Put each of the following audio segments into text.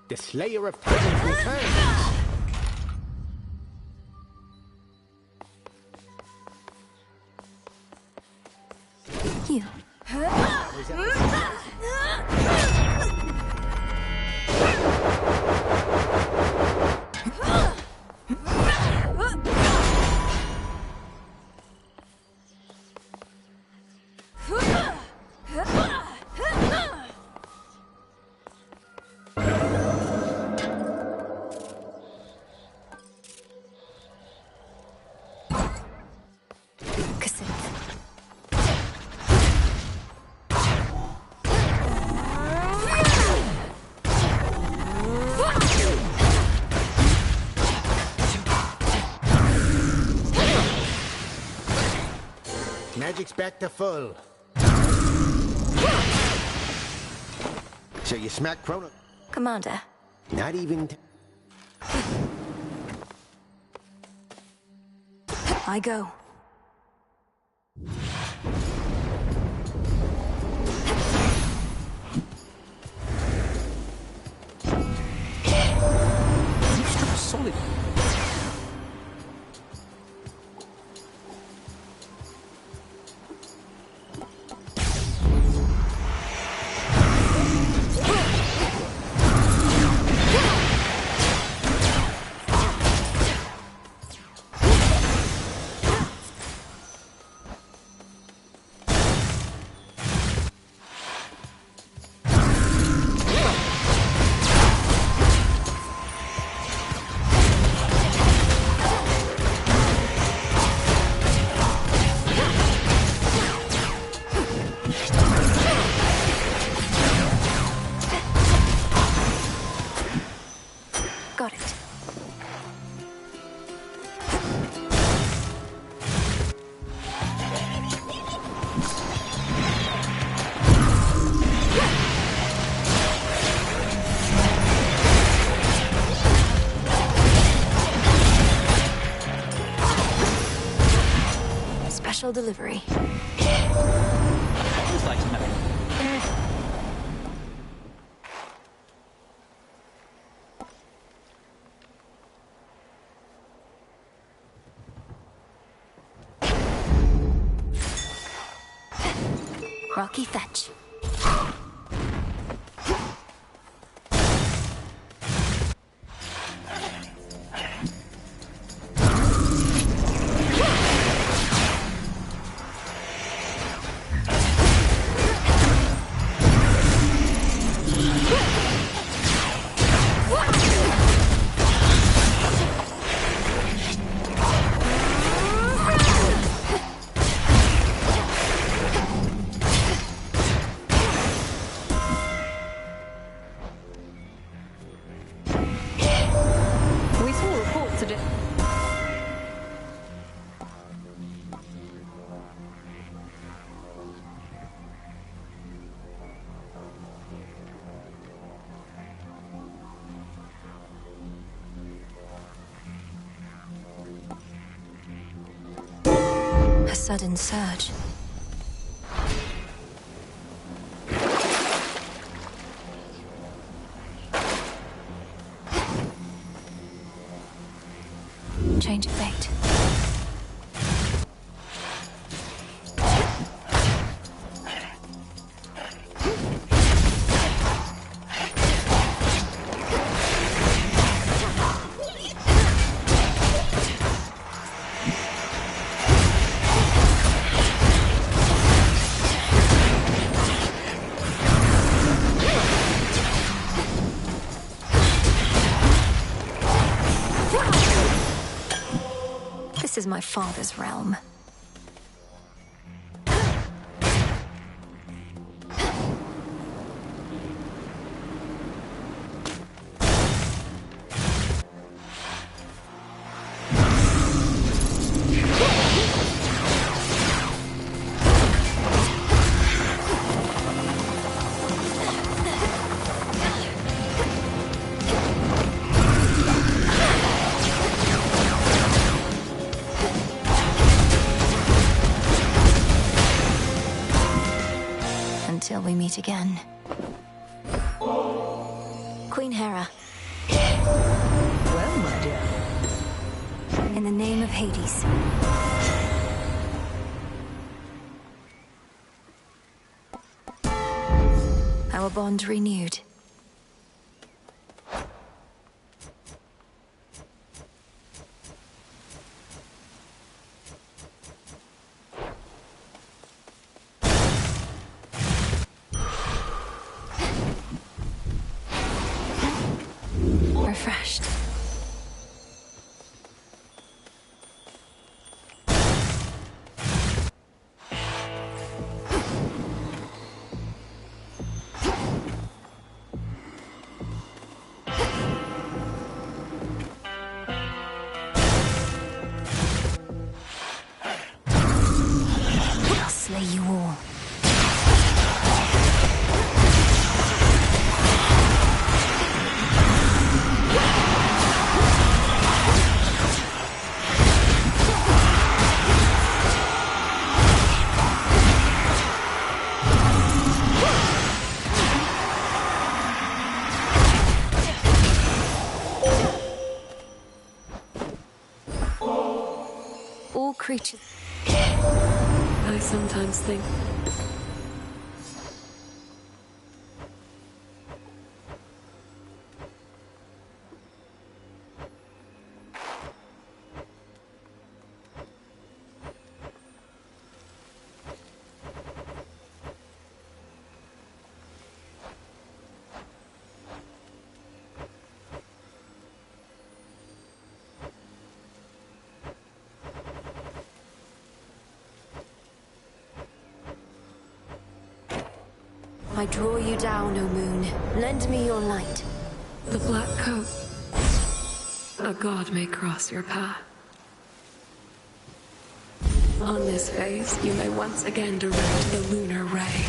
The Slayer of Titans returns! You. Magic's back to full. So you smack Chrono... Commander. Not even... I go. Solid. Got it. Special delivery. Always like to know. Rocky fetch. A sudden surge. Change of fate. This is my father's realm. Until we meet again. Queen Hera, Well, my dear. in the name of Hades. Our bond renewed. Refreshed. I'll slay you all. All creatures. I sometimes think I draw you down, O moon. Lend me your light. the black coat. A god may cross your path. On this phase, you may once again direct the lunar ray.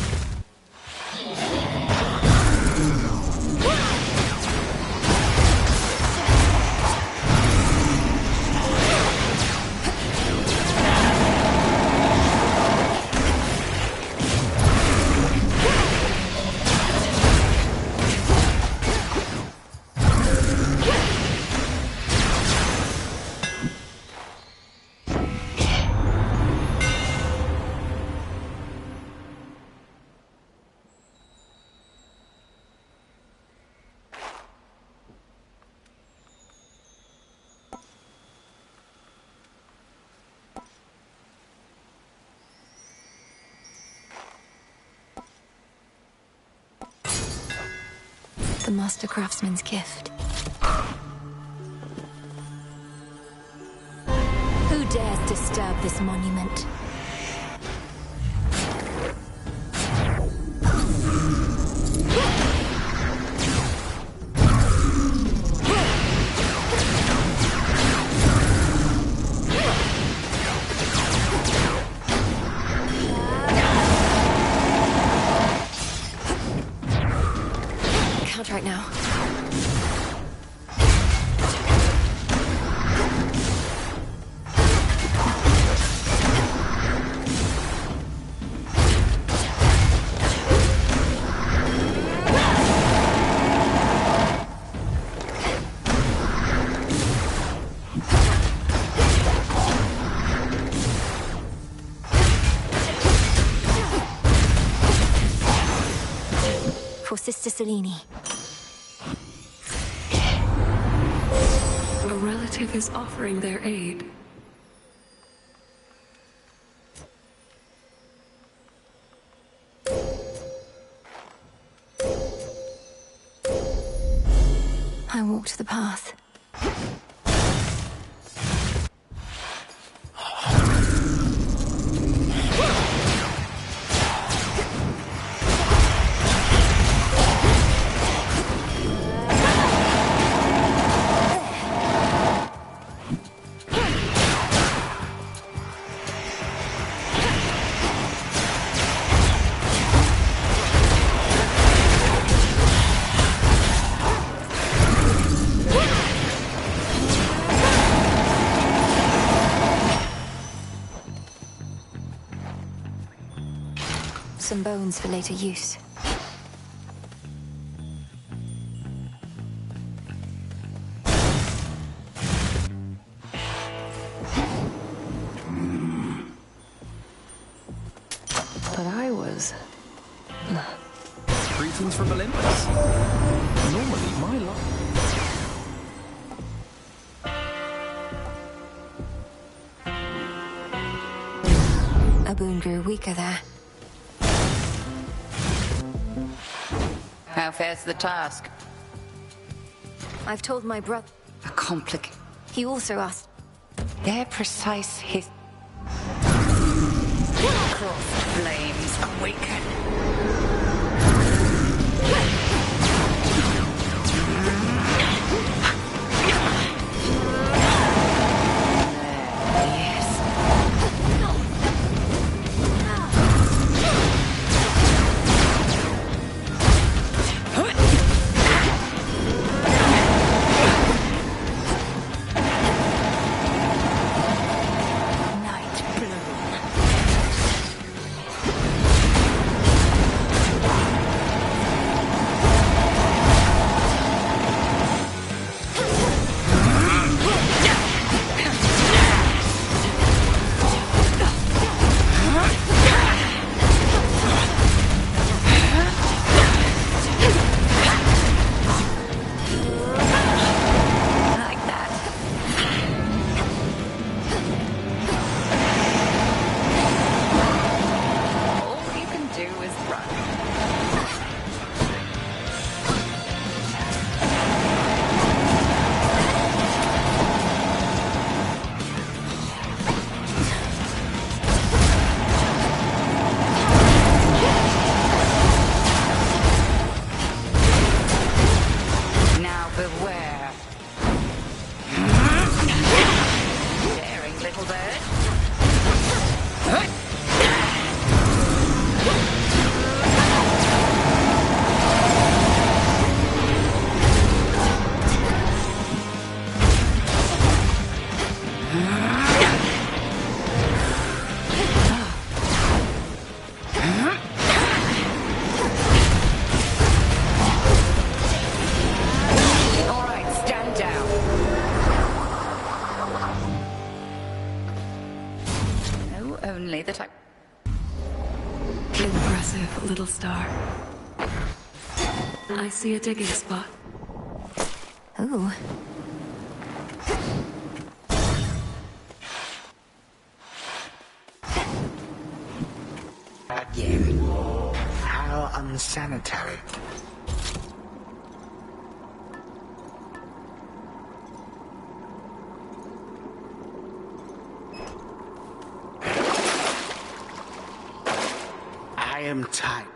The master craftsman's gift. Who dares disturb this monument? Count right now. For Sister Selene. A relative is offering their aid. I walked the path. Some bones for later use. Greetings from Olympus. Normally, my life. A boon grew weaker there. How fares the task? I've told my brother. A complicated. He also asked. Their precise his. Cross flames awaken. Only that I... Impressive, little star. I see a digging spot. Ooh. Again. How unsanitary. I am tired.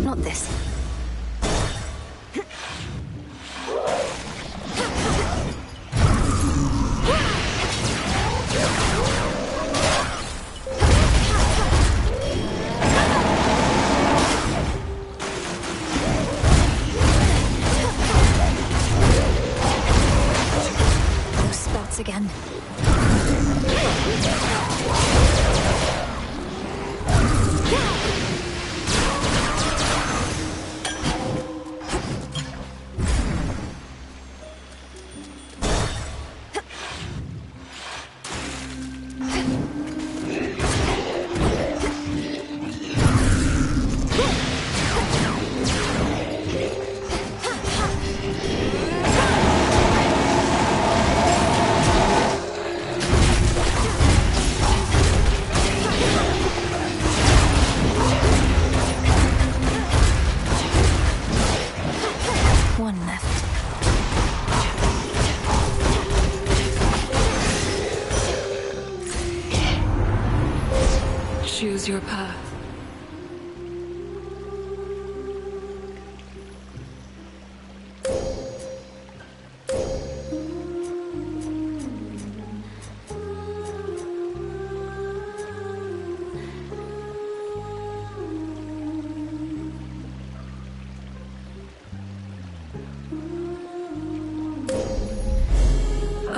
Not this. Those spots again. One left. Choose your path.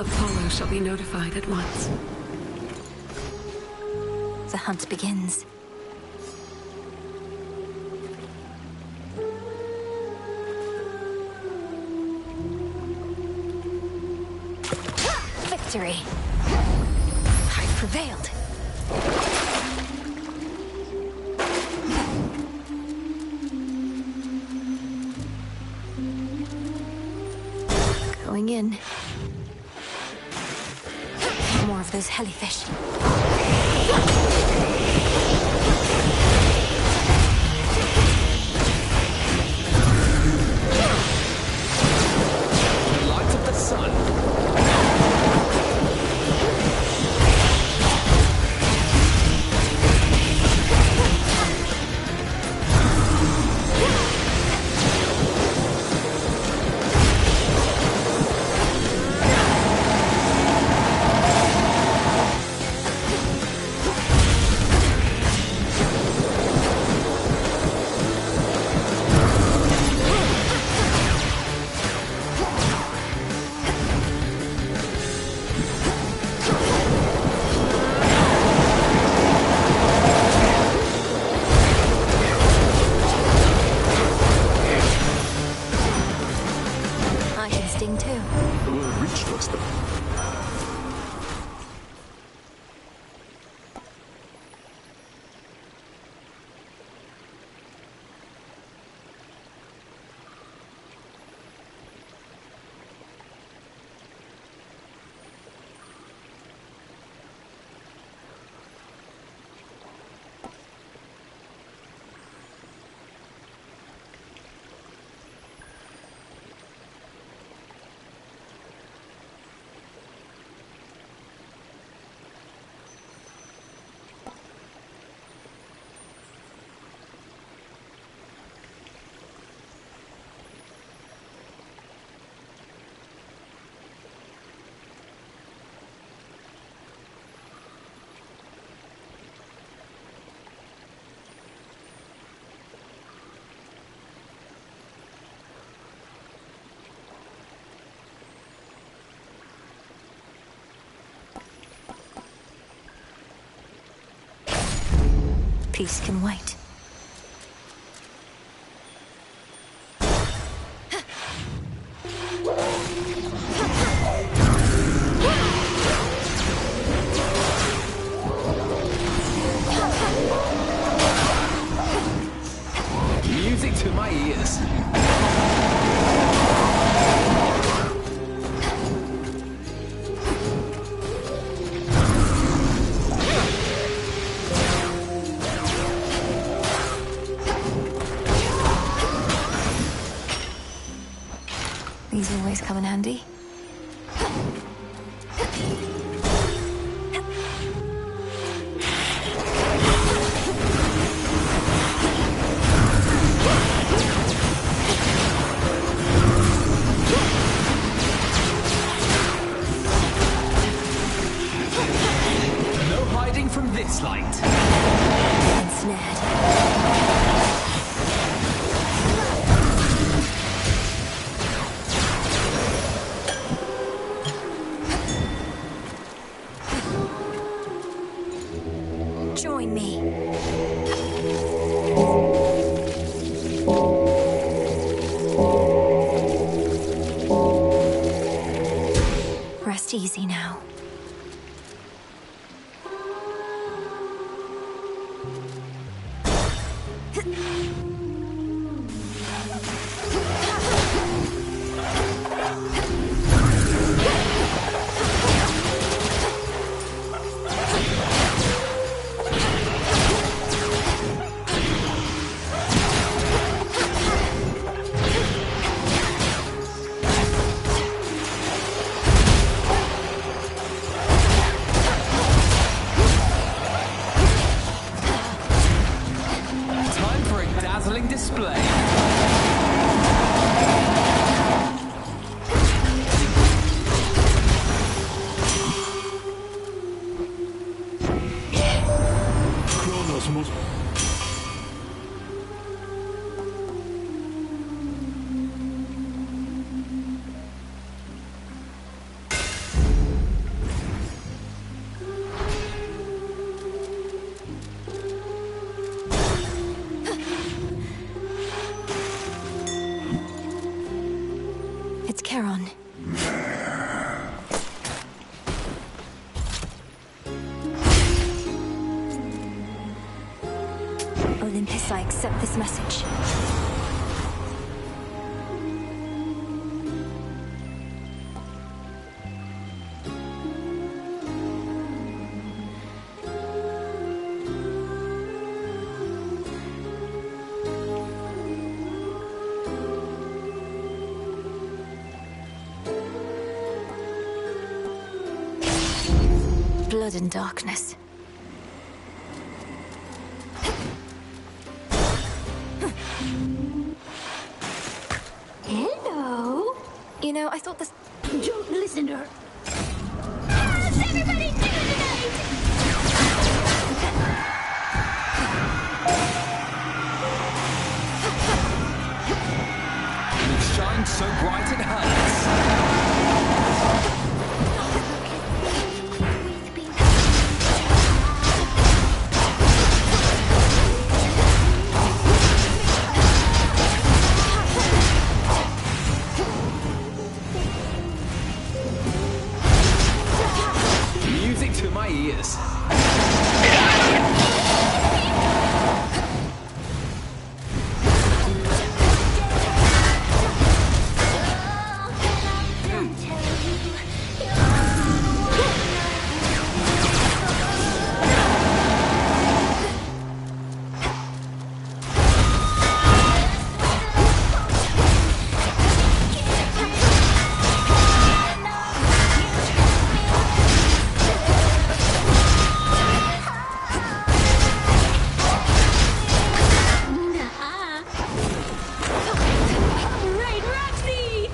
Apollo shall be notified at once. The hunt begins. Victory! I prevailed. Going in. More of those jellyfish. The light of the sun. I can sting too. The word reached us, though. Peace can wait. Music to my ears. These always come in handy. No hiding from this light. Ensnared. Join me. Rest easy now. Time for a dazzling display. Kronos must... Olympus, I accept this message. Blood and darkness. Hello? You know, I thought this... Don't listen to her. How's everybody doing tonight? It shines so bright it hurts. Music to my ears. Right, Roxy!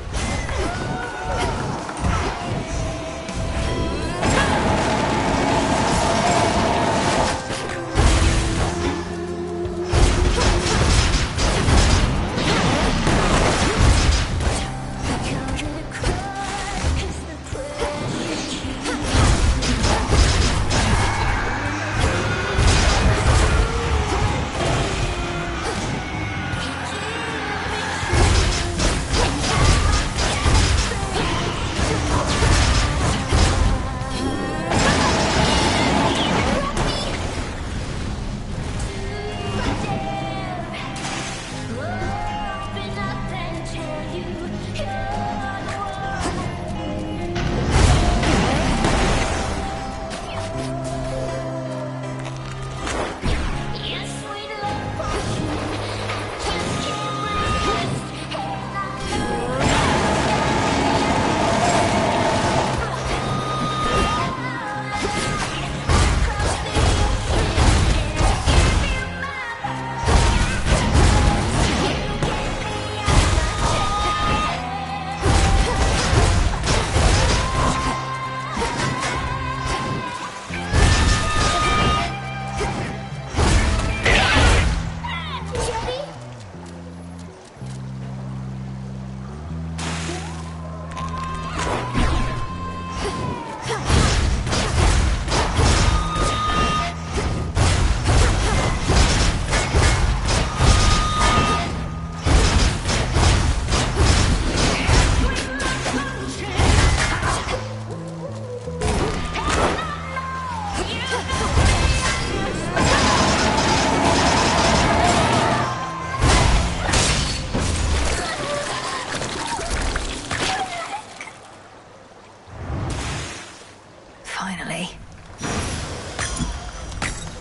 Finally.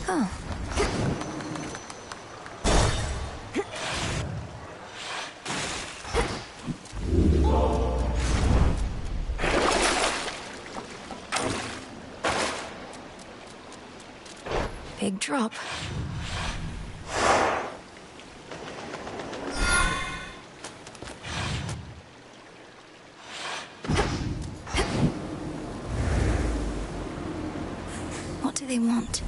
Oh. Big drop. What do they want?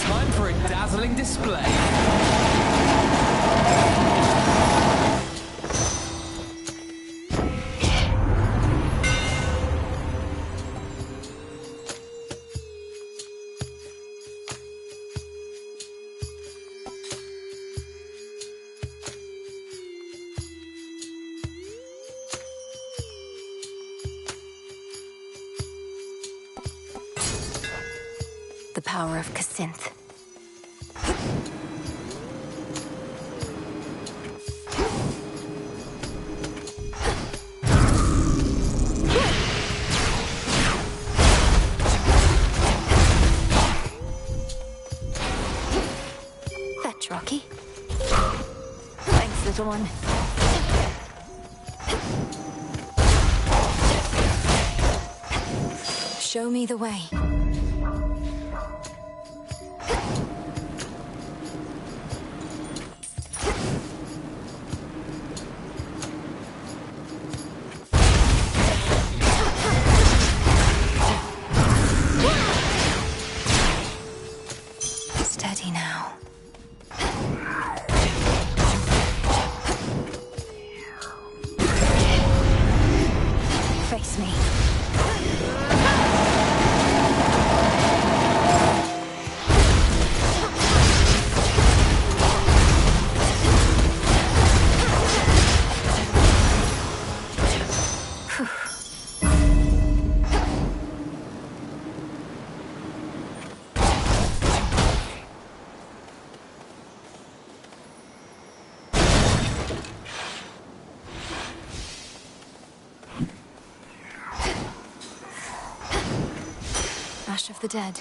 Time for a dazzling display. power of Casinth. That's Rocky. Thanks, little one. Show me the way. Steady now. Face me. Ash of the Dead.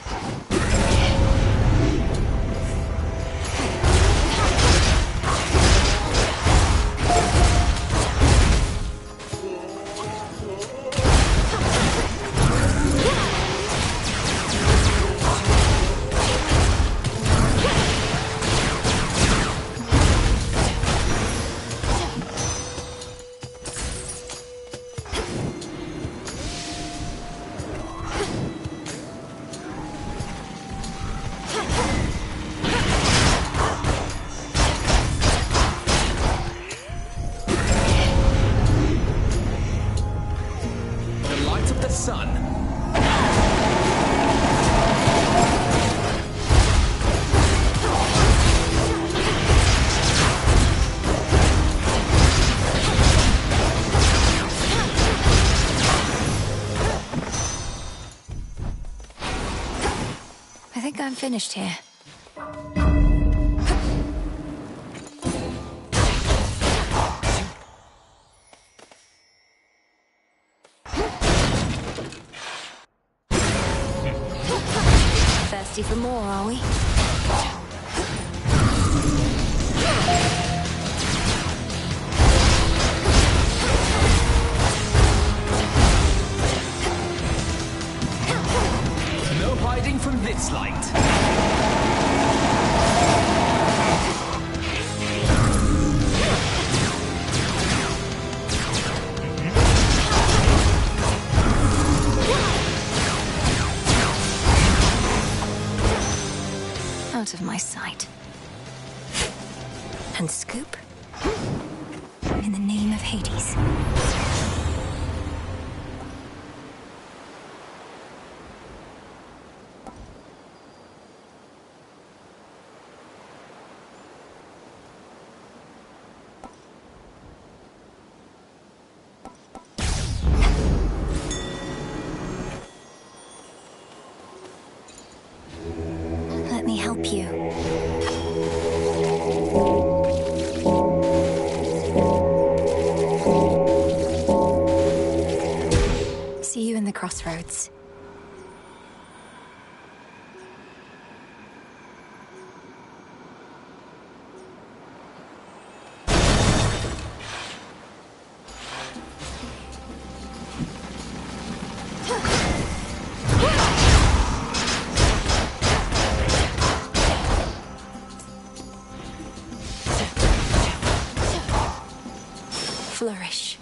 The light of the sun. I think I'm finished here. Thirsty for more, are we? No hiding from this light. Out of my sight. And scoop. In the name of Hades. Let me help you. See you in the crossroads. Flourish.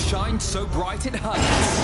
Shine so bright it hurts.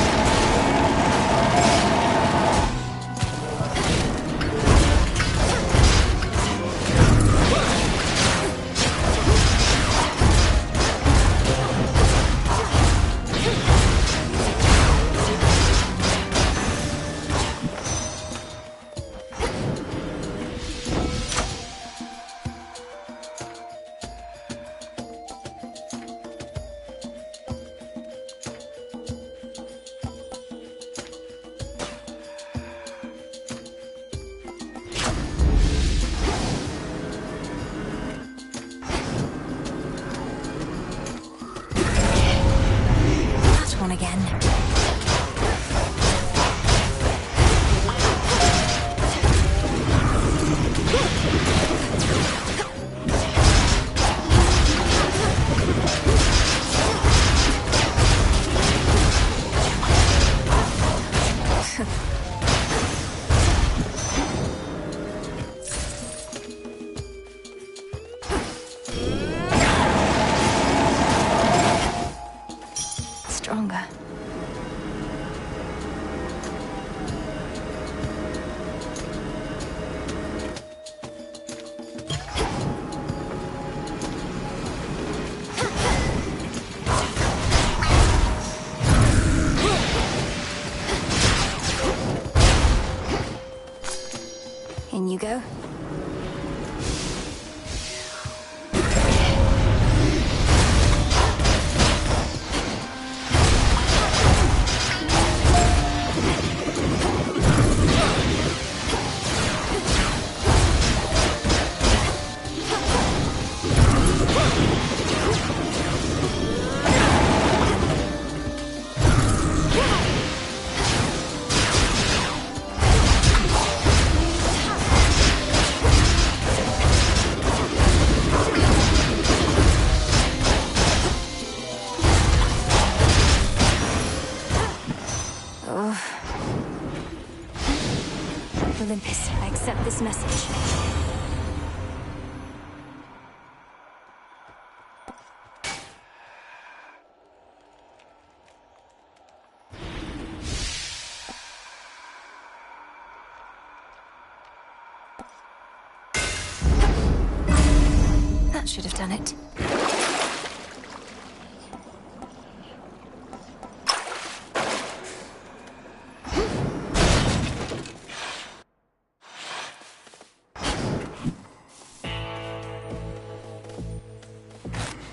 That should have done it.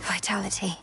Vitality.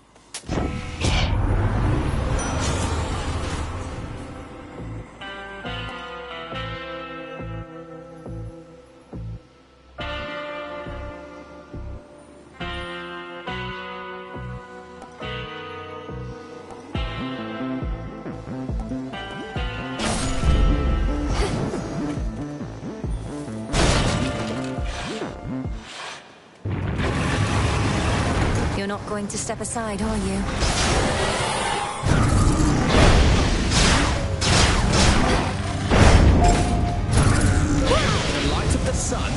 You're not going to step aside, are you? The light of the sun.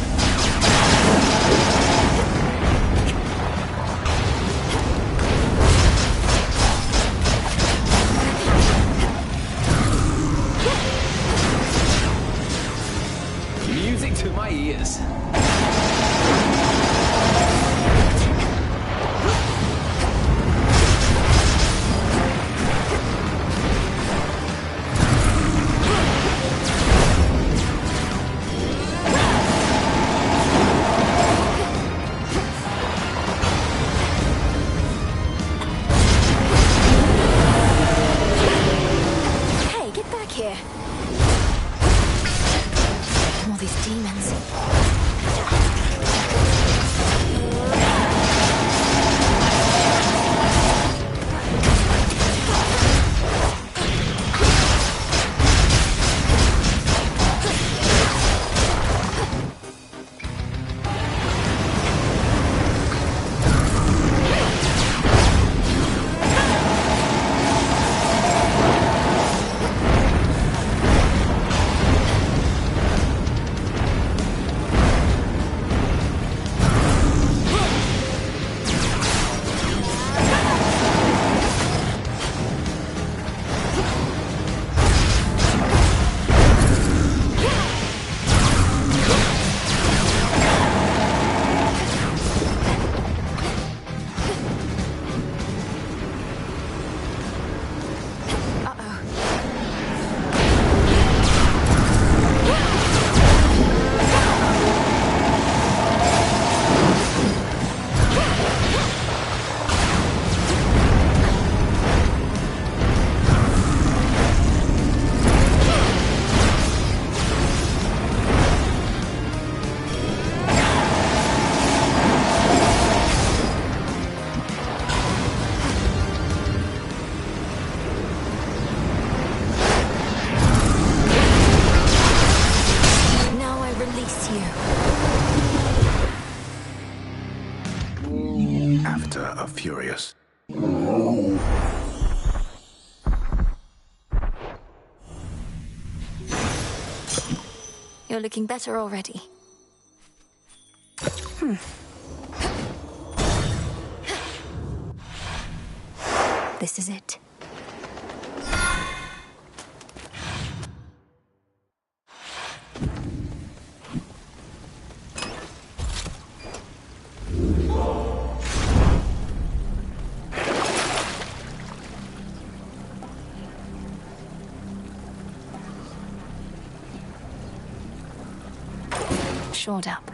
Music to my ears. Hey, get back here! All these demons. Now I release you. After a furious. You're looking better already. This is it. Shored up.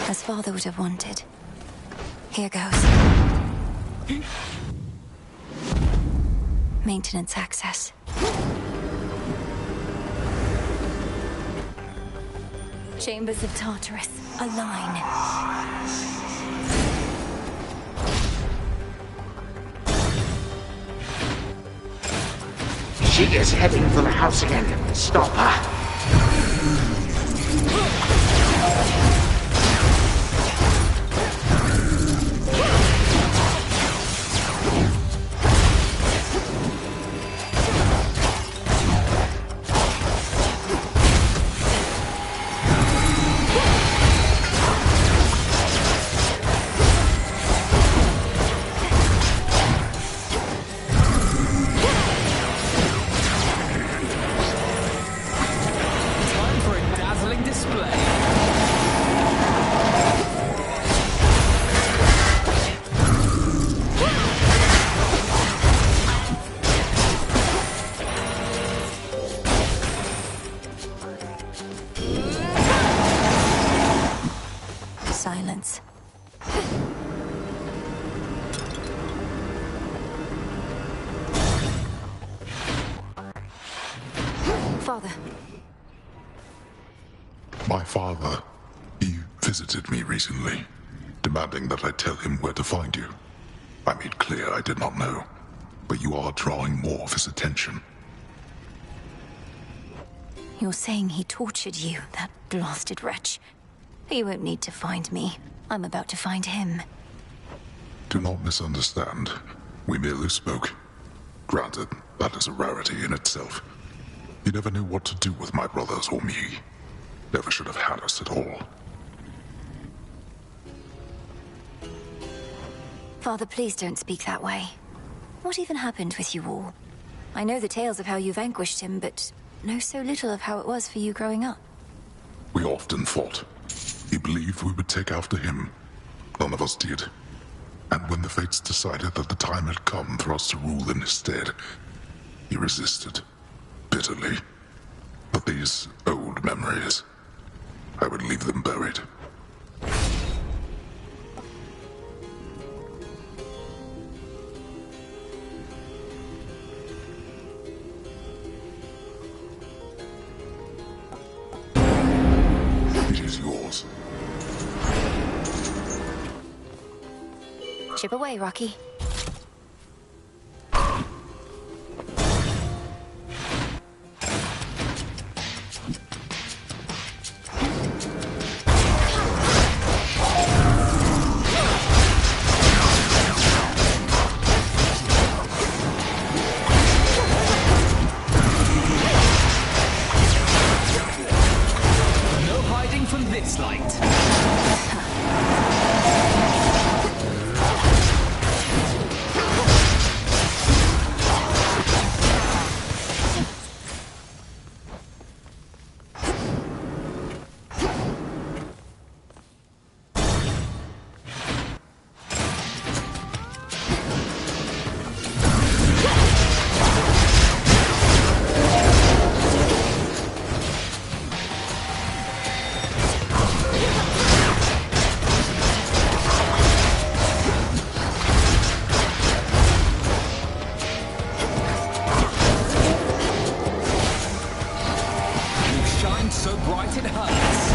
As Father would have wanted. Here goes. Maintenance access. Chambers of Tartarus. Align. She is heading for the house again. Stop her. father. He visited me recently, demanding that I tell him where to find you. I made clear I did not know, but you are drawing more of his attention. You're saying he tortured you, that blasted wretch. You won't need to find me. I'm about to find him. Do not misunderstand. We merely spoke. Granted, that is a rarity in itself. He never knew what to do with my brothers or me. Never should have had us at all. Father, please don't speak that way. What even happened with you all? I know the tales of how you vanquished him, but know so little of how it was for you growing up. We often fought. He believed we would take after him. None of us did. And when the fates decided that the time had come for us to rule in his stead, he resisted. Bitterly. But these old memories, I would leave them buried. It is yours. Chip away, Rocky. No hiding from this light. So bright it hurts.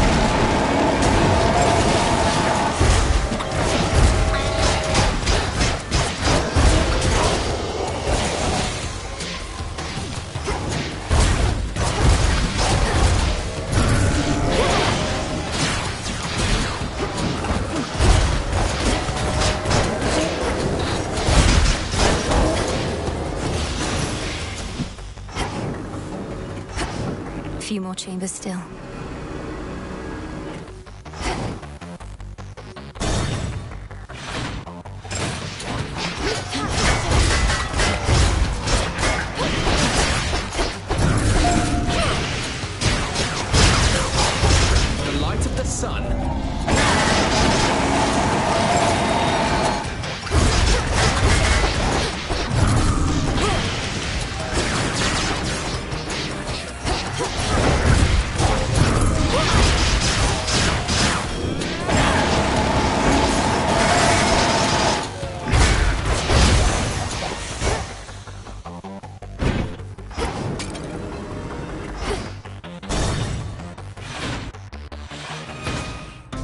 A few more chambers still. The light of the sun.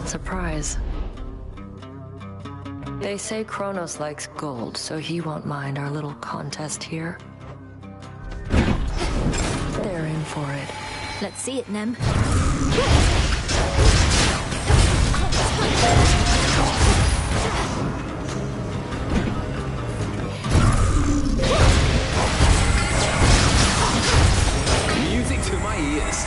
Surprise. They say Kronos likes gold, so he won't mind our little contest here. They're in for it. Let's see it, Nem. Music to my ears.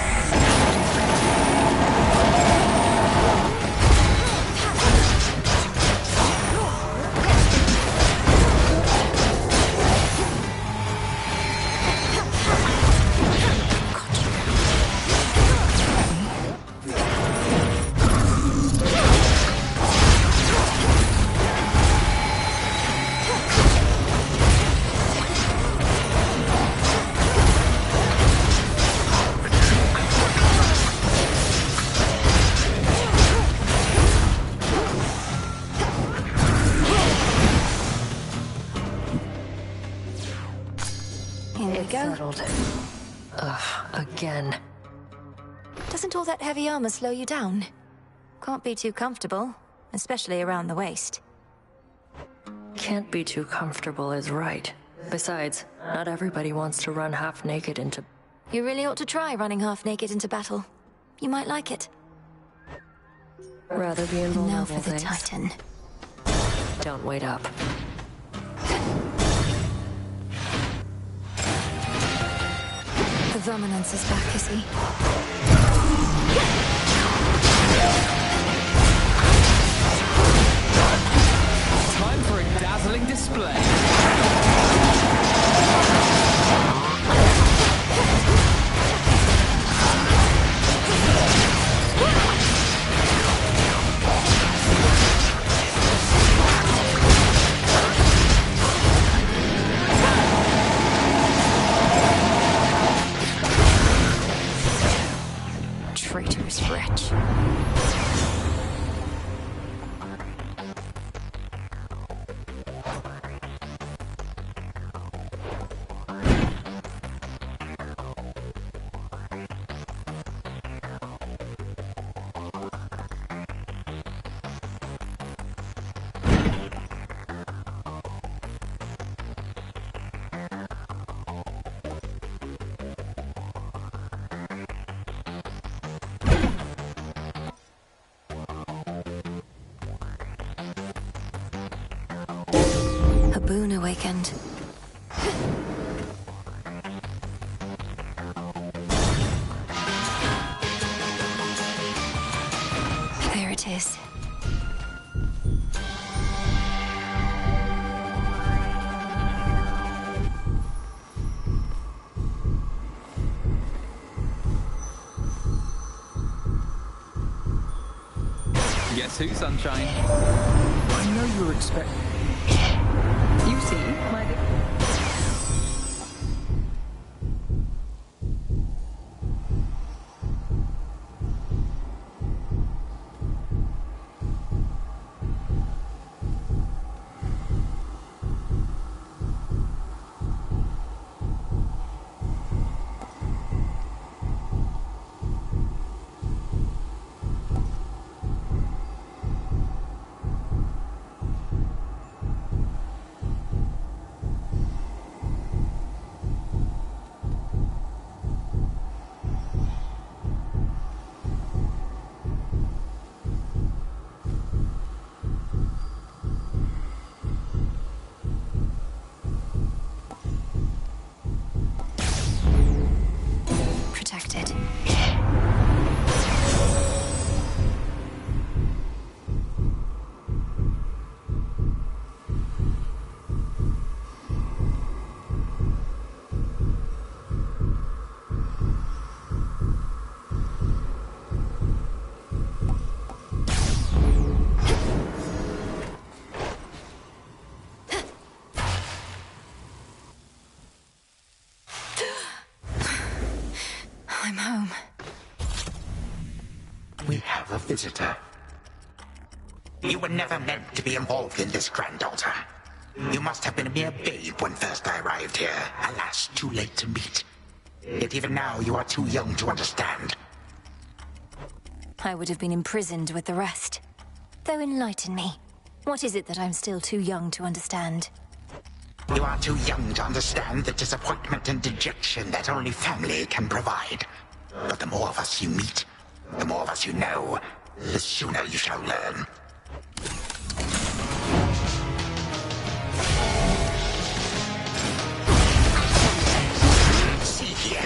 Here we go. Settled. Ugh, again. Doesn't all that heavy armor slow you down? Can't be too comfortable, especially around the waist. Can't be too comfortable is right. Besides, not everybody wants to run half naked into... You really ought to try running half naked into battle. You might like it. Rather be Now invulnerable, for the thanks. Titan. Don't wait up. The Dominance is back, is he? Time for a dazzling display. Traitorous wretch. A boon awakened. There it is. Guess who, sunshine? I know you were expecting... You see, my... Protected. I'm home. We have a visitor. You were never meant to be involved in this, granddaughter. You must have been a mere babe when first I arrived here. Alas, too late to meet. Yet even now, you are too young to understand. I would have been imprisoned with the rest. Though enlighten me. What is it that I'm still too young to understand? You are too young to understand the disappointment and dejection that only family can provide. But the more of us you meet, the more of us you know, the sooner you shall learn. See here.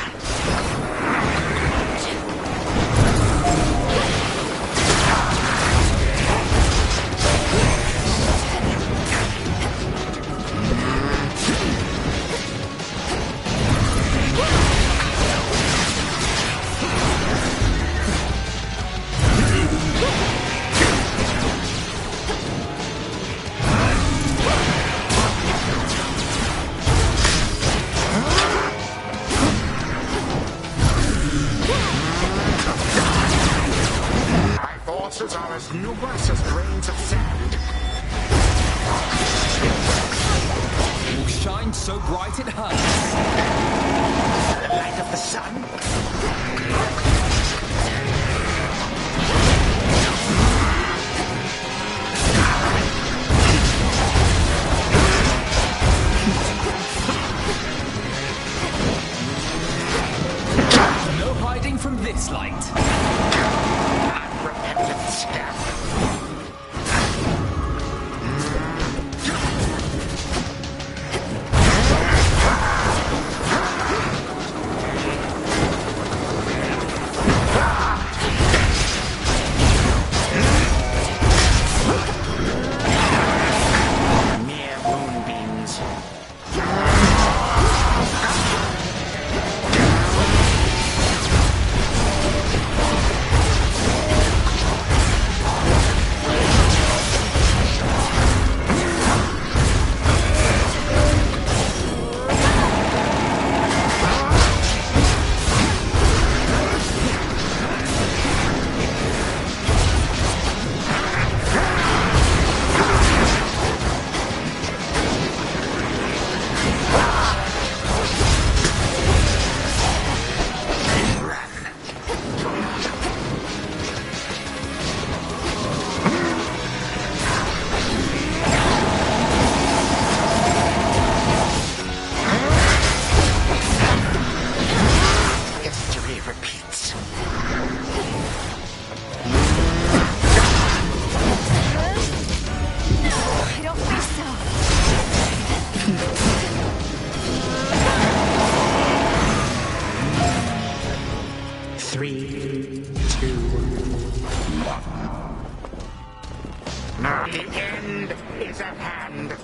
Are as numerous as grains of sand. Will shine so bright it hurts. The light of the sun. The end is at hand.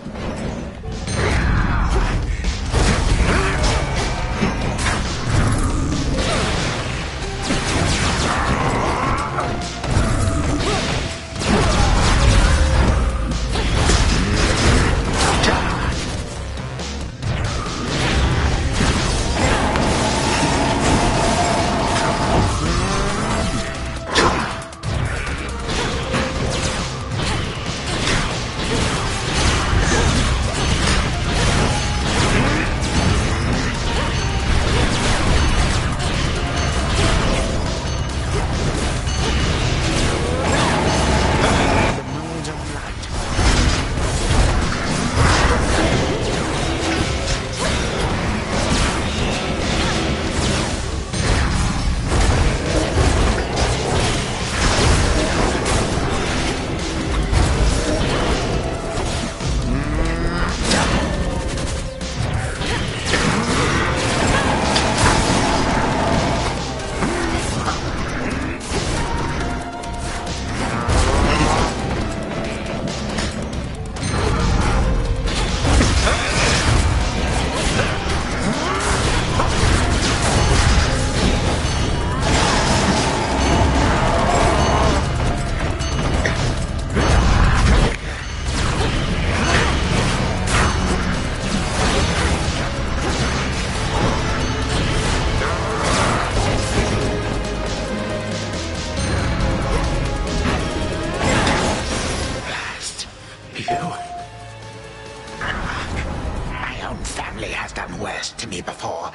To me before,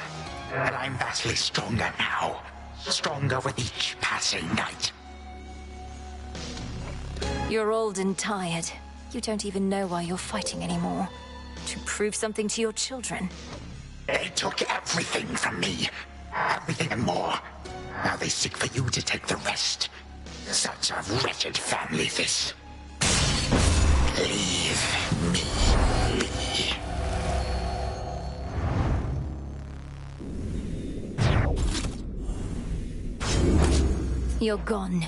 but I'm vastly stronger now. Stronger with each passing night. You're old and tired. You don't even know why you're fighting anymore. To prove something to your children. They took everything from me. Everything and more. Now they seek for you to take the rest. Such a wretched family, this. Leave me be. You're gone.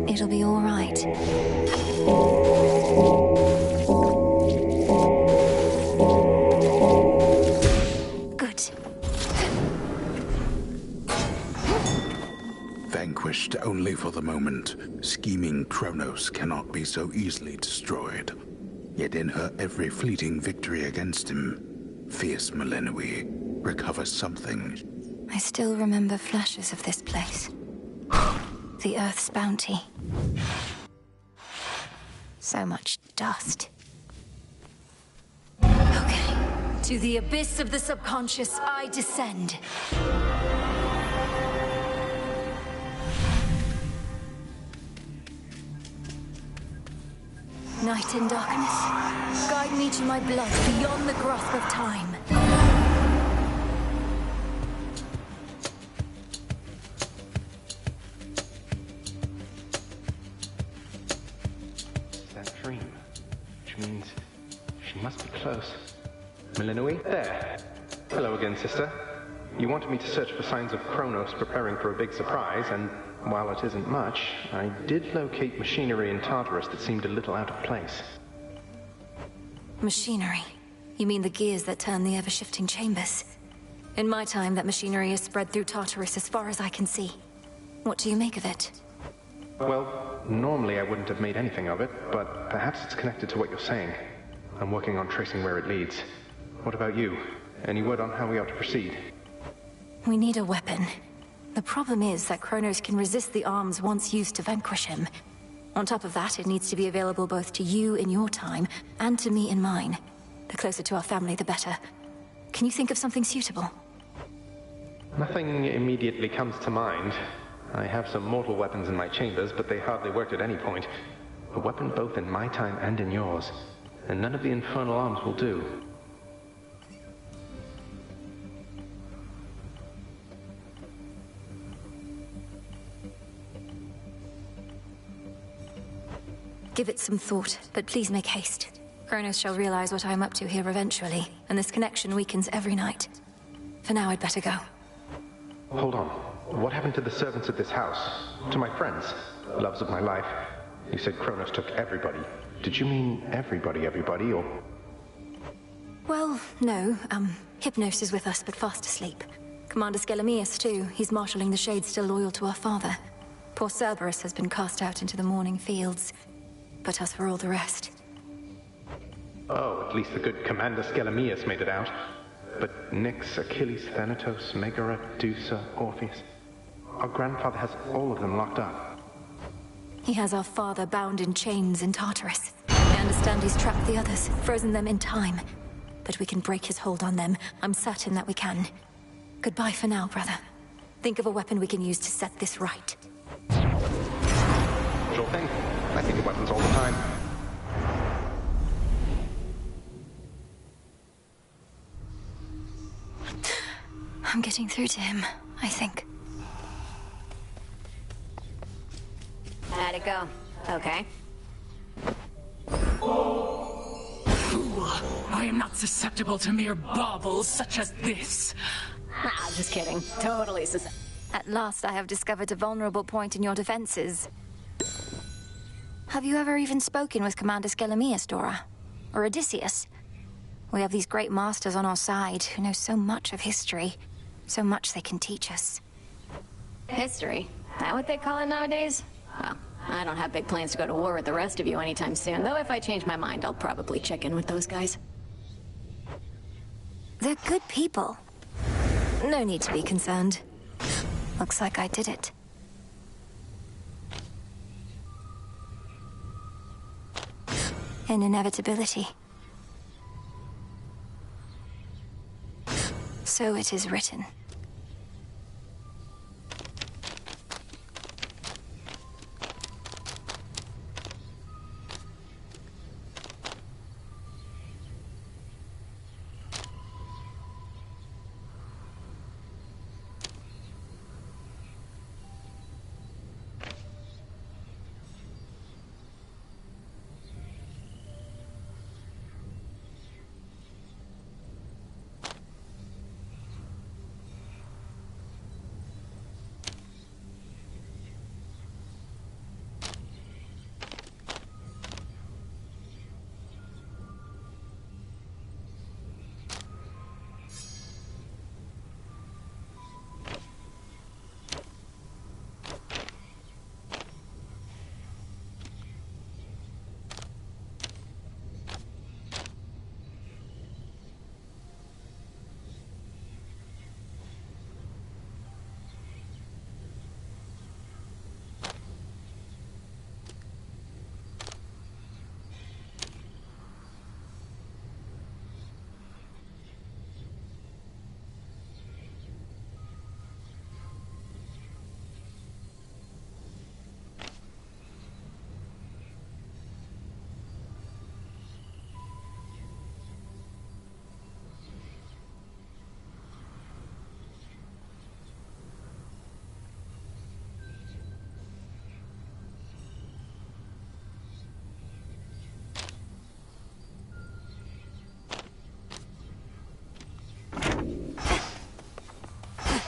It'll be all right. Good. Vanquished only for the moment, scheming Kronos cannot be so easily destroyed. Yet in her every fleeting victory against him, fierce Milenoi recovers something. I still remember flashes of this place. The Earth's bounty. So much dust. Okay. To the abyss of the subconscious, I descend. Night and darkness, guide me to my blood beyond the grasp of time. That dream, which means she must be close. Milenoi? There. Hello again, sister. You wanted me to search for signs of Kronos preparing for a big surprise, and while it isn't much, I did locate machinery in Tartarus that seemed a little out of place. Machinery? You mean the gears that turn the ever-shifting chambers? In my time, that machinery is spread through Tartarus as far as I can see. What do you make of it? Well, normally I wouldn't have made anything of it, but perhaps it's connected to what you're saying. I'm working on tracing where it leads. What about you? Any word on how we ought to proceed? We need a weapon. The problem is that Kronos can resist the arms once used to vanquish him. On top of that, it needs to be available both to you in your time, and to me in mine. The closer to our family, the better. Can you think of something suitable? Nothing immediately comes to mind. I have some mortal weapons in my chambers, but they hardly worked at any point. A weapon both in my time and in yours. And none of the infernal arms will do. Give it some thought, but please make haste. Kronos shall realize what I am up to here eventually, and this connection weakens every night. For now, I'd better go. Hold on. What happened to the servants at this house? To my friends? Loves of my life? You said Kronos took everybody. Did you mean everybody, or... Well, no. Hypnos is with us, but fast asleep. Commander Skelemius, too. He's marshalling the Shades still loyal to our father. Poor Cerberus has been cast out into the morning fields. But as for all the rest... Oh, at least the good Commander Skelemius made it out. But Nyx, Achilles, Thanatos, Megara, Dusa, Orpheus... Our grandfather has all of them locked up. He has our father bound in chains in Tartarus. I understand he's trapped the others, frozen them in time. But we can break his hold on them. I'm certain that we can. Goodbye for now, brother. Think of a weapon we can use to set this right. Sure thing. I think of weapons all the time. I'm getting through to him, I think. How'd it go? Okay. Fool! I am not susceptible to mere baubles such as this. Ah, just kidding. Totally At last I have discovered a vulnerable point in your defenses. Have you ever even spoken with Commander Skelemius, Dora? Or Odysseus? We have these great masters on our side who know so much of history. So much they can teach us. History? That what they call it nowadays? Well, I don't have big plans to go to war with the rest of you anytime soon, though if I change my mind, I'll probably check in with those guys. They're good people. No need to be concerned. Looks like I did it. An inevitability. So it is written.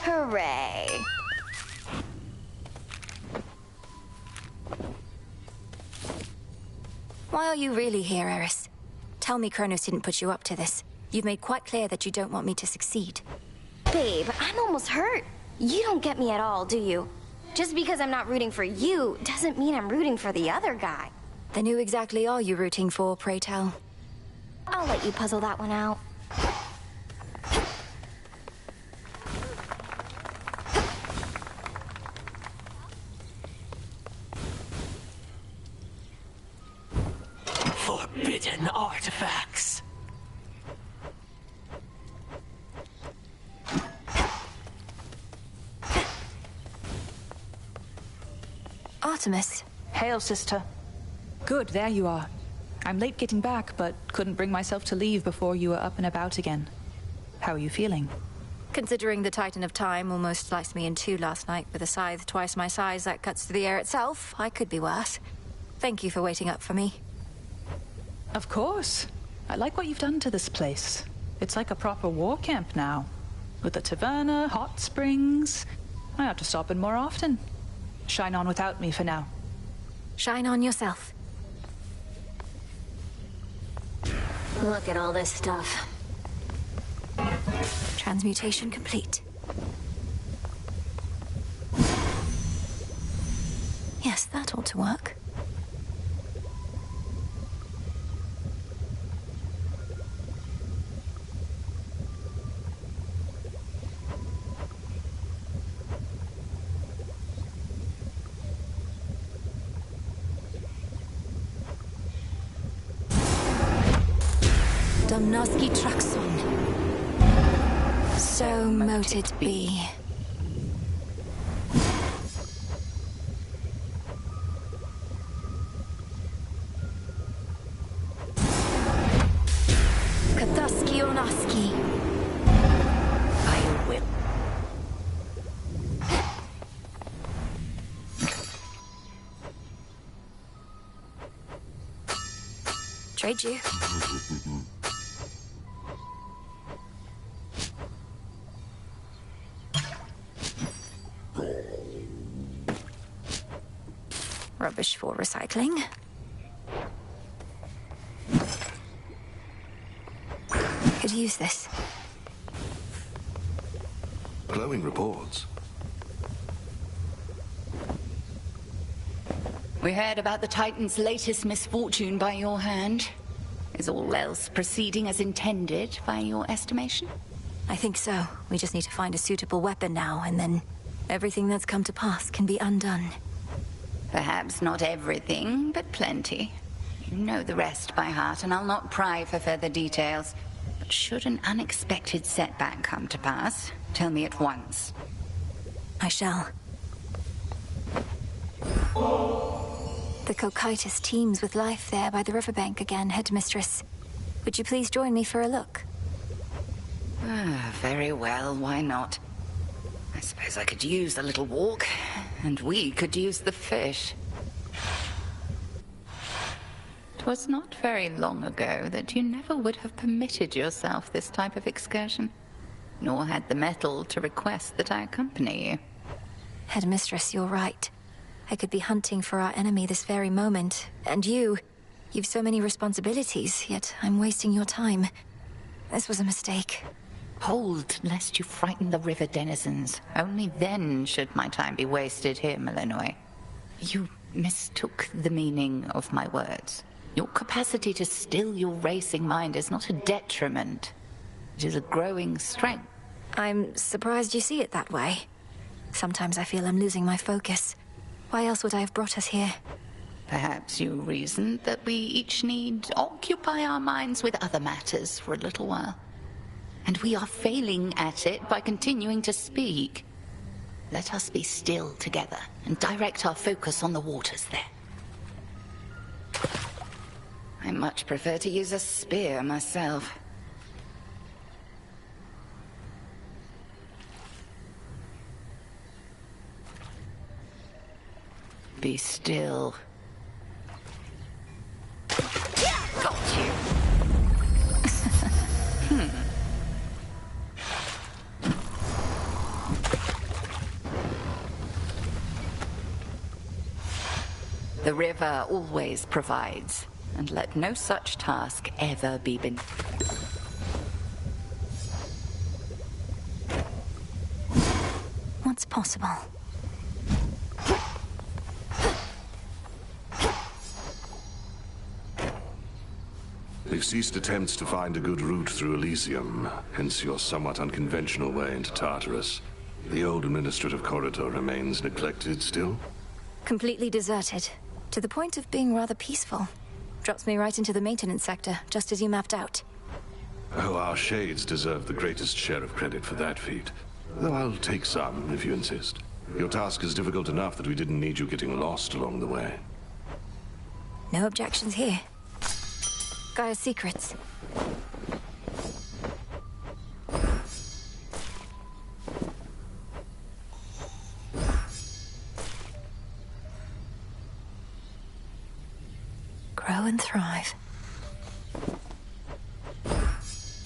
Hooray. Why are you really here, Eris? Tell me Kronos didn't put you up to this. You've made quite clear that you don't want me to succeed. Babe, I'm almost hurt. You don't get me at all, do you? Just because I'm not rooting for you doesn't mean I'm rooting for the other guy. Then who exactly are you rooting for, pray tell? I'll let you puzzle that one out. Forbidden artifacts. Artemis. Hail, sister. Good, there you are. I'm late getting back, but couldn't bring myself to leave before you were up and about again. How are you feeling? Considering the Titan of Time almost sliced me in two last night with a scythe twice my size that cuts through the air itself, I could be worse. Thank you for waiting up for me. Of course. I like what you've done to this place. It's like a proper war camp now. With a taverna, hot springs. I ought to stop in more often. Shine on without me for now. Shine on yourself. Look at all this stuff. Transmutation complete. Yes, that ought to work. Domnoski Traxon. So mote it be. Kataski Onaski. I will. Trade you. Rubbish for recycling. Could use this. Glowing reports. We heard about the Titan's latest misfortune by your hand. Is all else proceeding as intended by your estimation? I think so. We just need to find a suitable weapon now, and then everything that's come to pass can be undone. Perhaps not everything, but plenty. You know the rest by heart, and I'll not pry for further details. But should an unexpected setback come to pass, tell me at once. I shall. The Cocytus teems with life there by the riverbank again, Headmistress. Would you please join me for a look? Very well, why not? I suppose I could use a little walk, and we could use the fish. 'Twas not very long ago that you never would have permitted yourself this type of excursion, nor had the mettle to request that I accompany you. Headmistress, you're right. I could be hunting for our enemy this very moment, and you've so many responsibilities, yet I'm wasting your time. This was a mistake. Hold, lest you frighten the river denizens. Only then should my time be wasted here, Malinois. You mistook the meaning of my words. Your capacity to still your racing mind is not a detriment. It is a growing strength. I'm surprised you see it that way. Sometimes I feel I'm losing my focus. Why else would I have brought us here? Perhaps you reasoned that we each need occupy our minds with other matters for a little while. And we are failing at it by continuing to speak. Let us be still together and direct our focus on the waters there. I much prefer to use a spear myself. Be still. Got you. The river always provides, and let no such task ever be What's possible? They've ceased attempts to find a good route through Elysium, hence your somewhat unconventional way into Tartarus. The old administrative corridor remains neglected still? Completely deserted, to the point of being rather peaceful. Drops me right into the maintenance sector, just as you mapped out. Oh, our shades deserve the greatest share of credit for that feat. Though I'll take some, if you insist. Your task is difficult enough that we didn't need you getting lost along the way. No objections here. Gaia's secrets. Grow and thrive.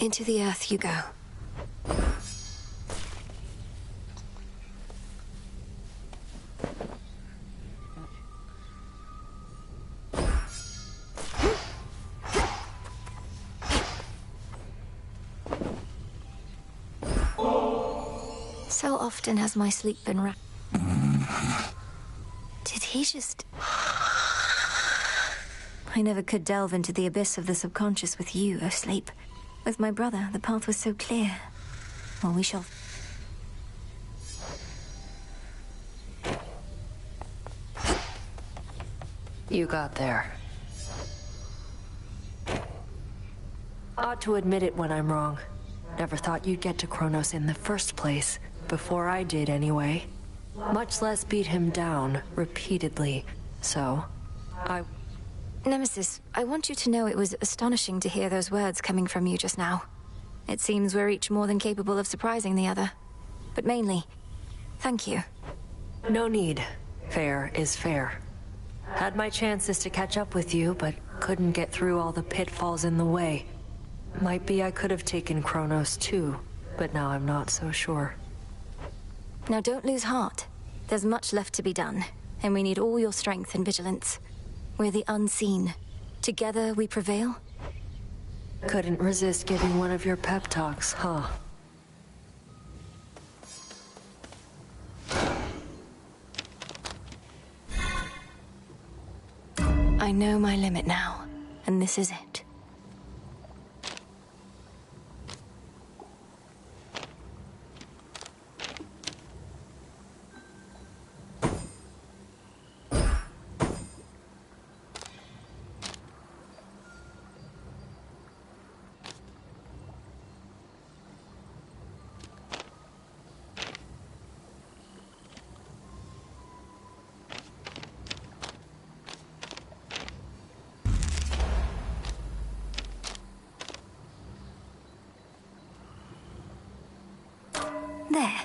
Into the earth you go. So often has my sleep been wrapped. Did he just... I never could delve into the abyss of the subconscious with you, O Sleep. With my brother, the path was so clear. Well, we shall... You got there. Ought to admit it when I'm wrong. Never thought you'd get to Kronos in the first place. Before I did, anyway. Much less beat him down, repeatedly. So, Nemesis, I want you to know it was astonishing to hear those words coming from you just now. It seems we're each more than capable of surprising the other. But mainly, thank you. No need. Fair is fair. Had my chances to catch up with you, but couldn't get through all the pitfalls in the way. Might be I could have taken Kronos too, but now I'm not so sure. Now don't lose heart. There's much left to be done, and we need all your strength and vigilance. We're the unseen. Together we prevail? Couldn't resist giving one of your pep talks, huh? I know my limit now, and this is it. There.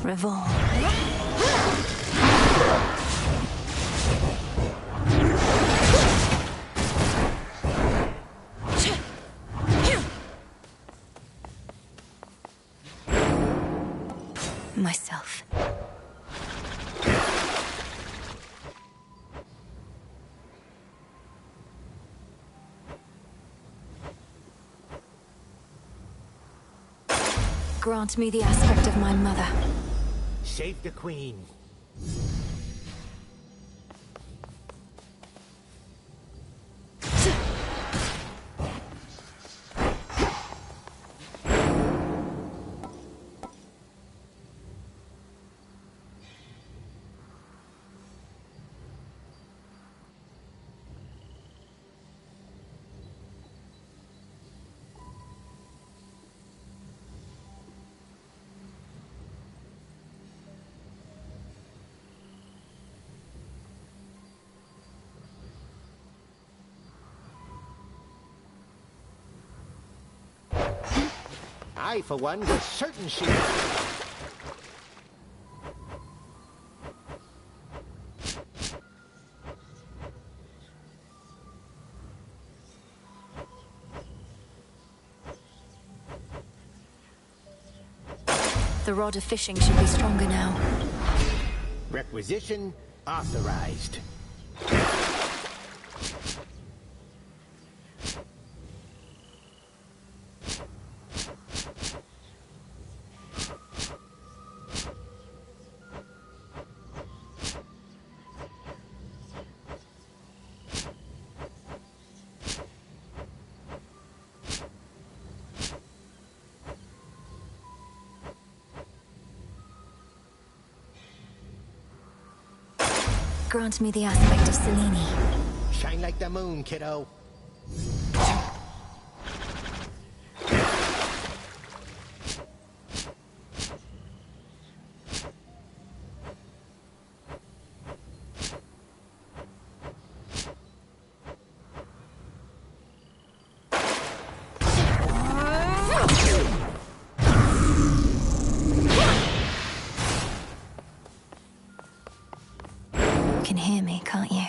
Revolve. Myself. Grant me the aspect of my mother. Save the queen. I, for one, was certain she... The rod of fishing should be stronger now. Requisition authorized. Grant me the aspect of Selene. Shine like the moon, kiddo. You can hear me, can't you?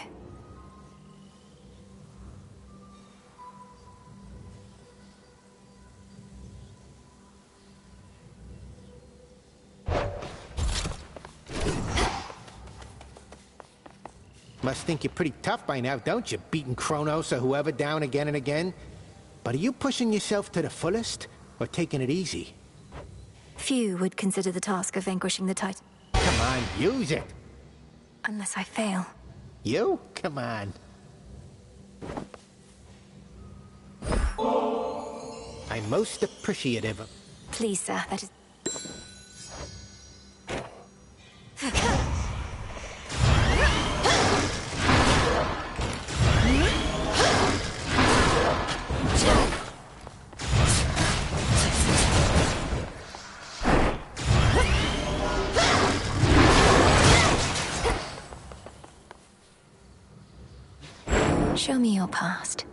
Must think you're pretty tough by now, don't you? Beating Kronos or whoever down again and again. But are you pushing yourself to the fullest, or taking it easy? Few would consider the task of vanquishing the Titan. Come on, use it! Unless I fail. You? Come on. I'm most appreciative of... Please, sir, that is... Show me your past.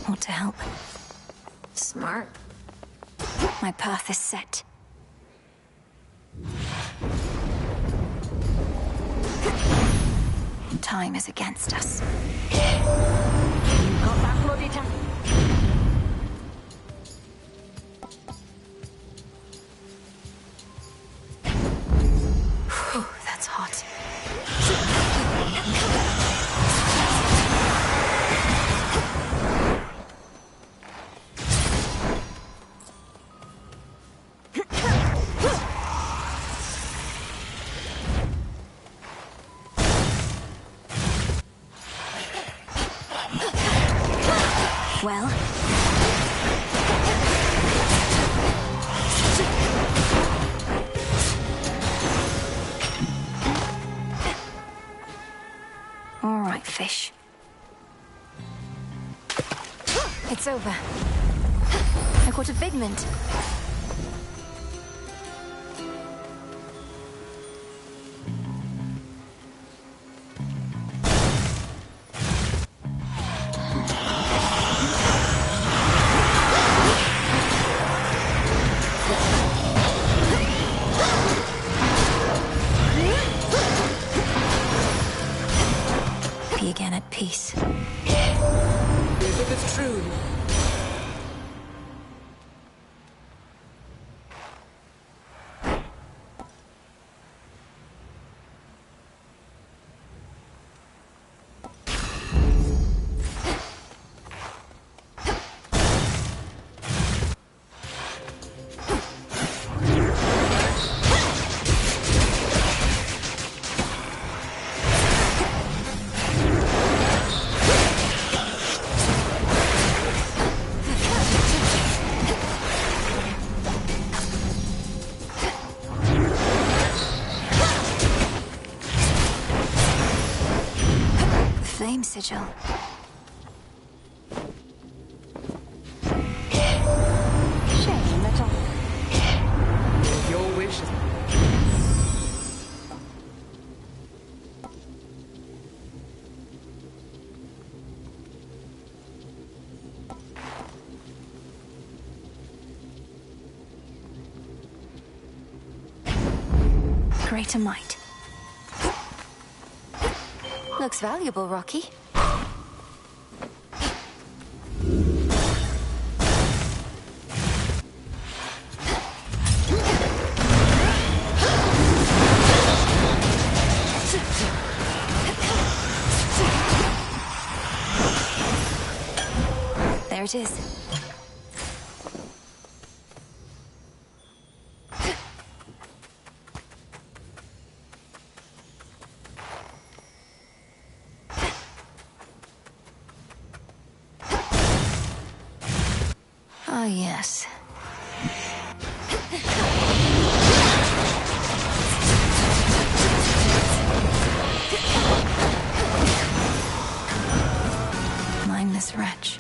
Want to help? Smart. My path is set. Time is against us. You got that bloody time? Whew, that's hot. Well? All right, fish. It's over. I caught a figment. Be again at peace. If it's true. Flame sigil. Shame that Your wish is... Greater might. Looks valuable, Rocky. There it is. Ah, yes. Mindless wretch.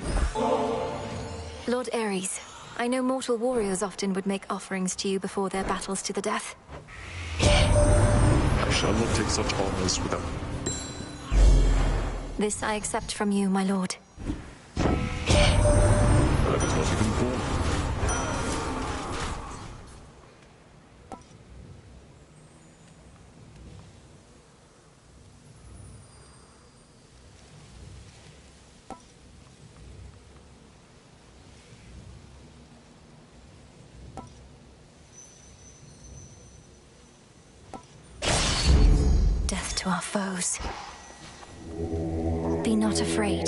Lord Ares, I know mortal warriors often would make offerings to you before their battles to the death. I shall not take such honors without... This I accept from you, my lord. I was not even born. to our foes. Be not afraid.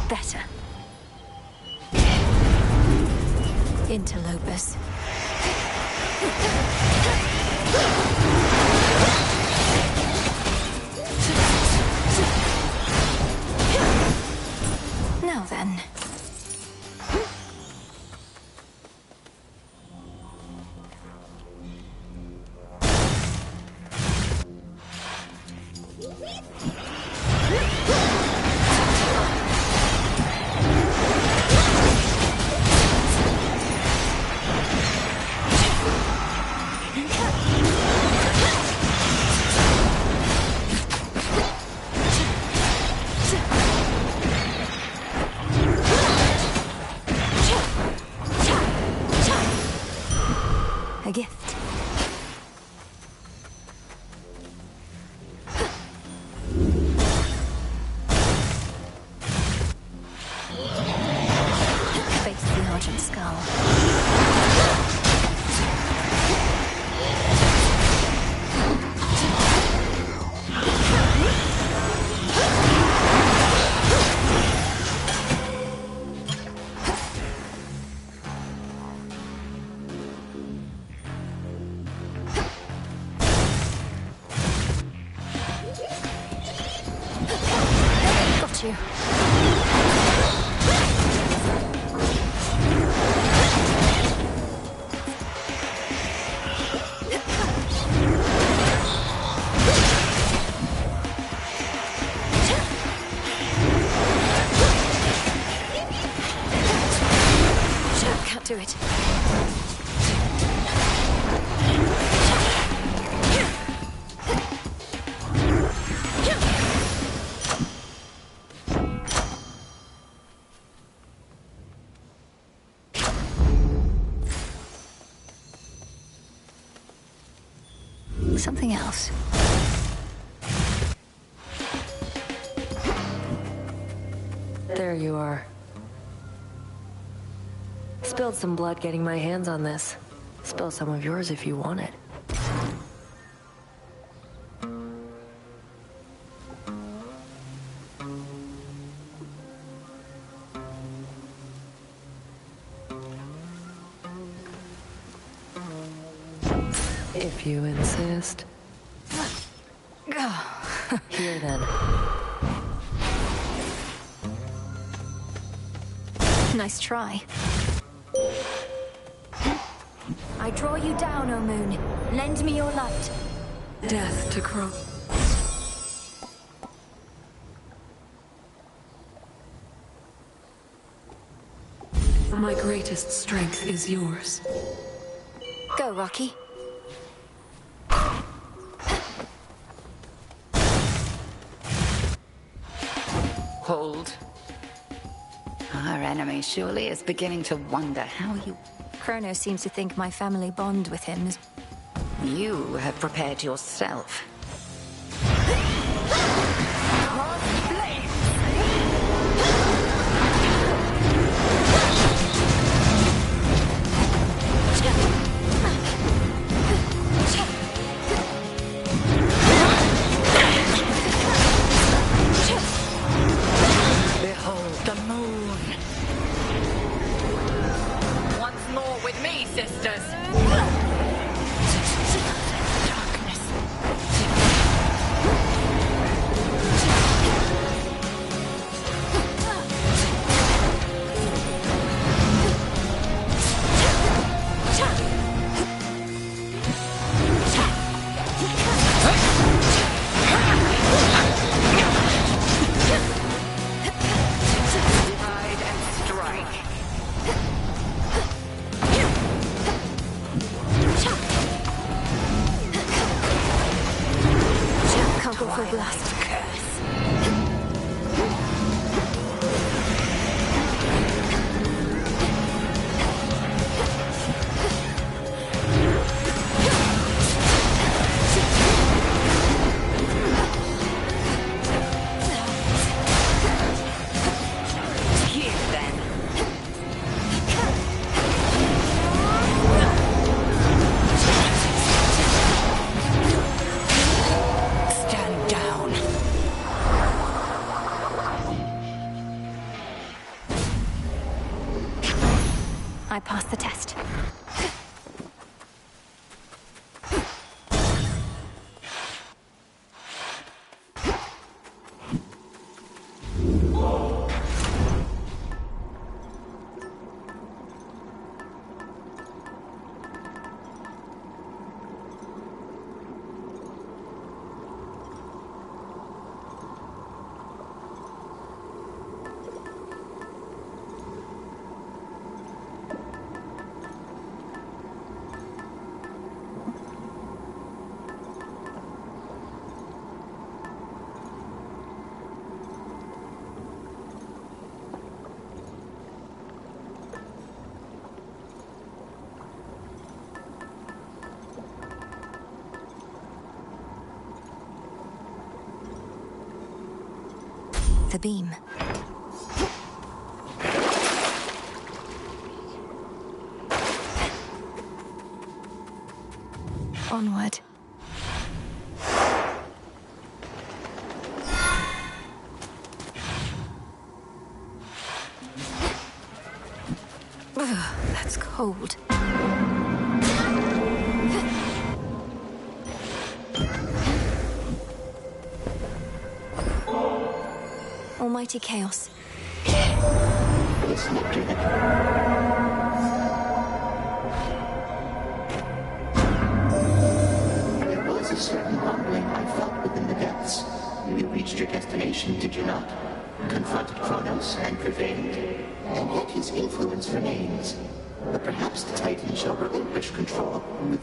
Better. Interlopers. Now then. A gift. Face the Argent Skull. Got you. Can't do it. Something else. There you are. Spilled some blood getting my hands on this. Spill some of yours if you want it. If you insist. Here then. Nice try. I draw you down, O Moon. Lend me your light. Death to Crow. My greatest strength is yours. Go, Rocky. Hold. Our enemy surely is beginning to wonder how you... Kronos seems to think my family bond with him is... You have prepared yourself. Behold the moon. Once more with me, sisters. the beam. Onward. Ugh, that's cold. Almighty Chaos. There was a certain humbling I felt within the depths. You reached your destination, did you not? Confronted Kronos and prevailed, and yet his influence remains. But perhaps the Titan shall relinquish control with...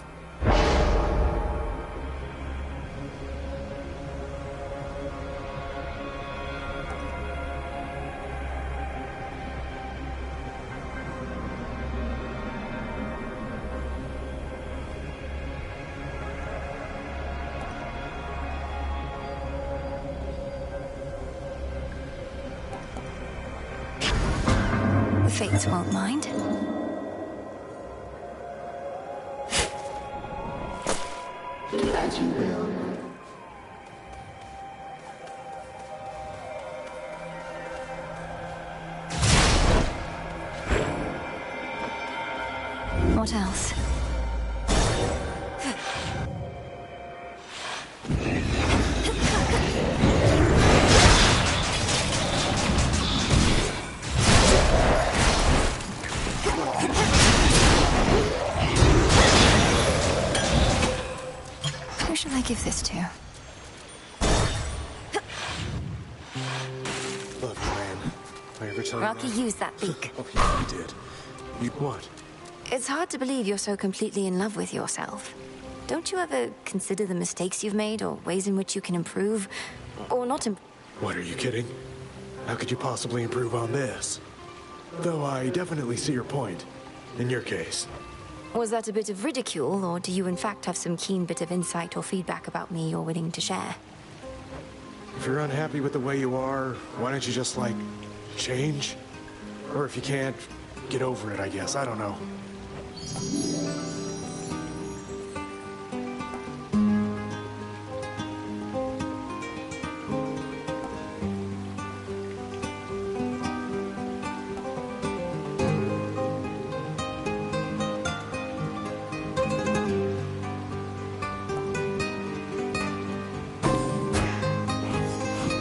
The Fates won't mind. As you will. What else? Who shall I give this to? Look, man. I ever tell you Rocky, that? use that beak. Oh, yeah, you did. You what? It's hard to believe you're so completely in love with yourself. Don't you ever consider the mistakes you've made or ways in which you can improve? Or not improve? What, are you kidding? How could you possibly improve on this? Though I definitely see your point. In your case. Was that a bit of ridicule, or do you in fact have some keen bit of insight or feedback about me you're willing to share? If you're unhappy with the way you are, why don't you just, like, change? Or if you can't, get over it, I guess. I don't know.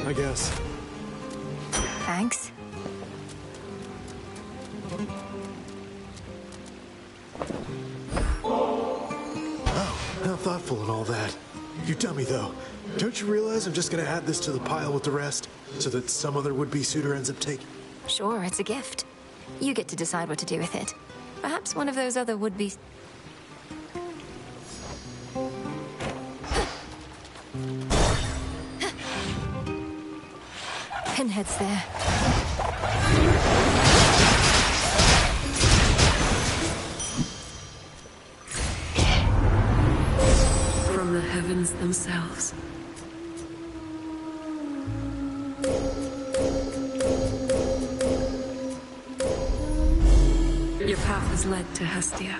I guess. Thanks. How thoughtful and all that. You dummy, though. Don't you realize I'm just gonna add this to the pile with the rest, so that some other would-be suitor ends up taking... Sure, it's a gift. You get to decide what to do with it. Perhaps one of those other would-be... Pinhead's there. From the heavens themselves. Your path has led to Hestia.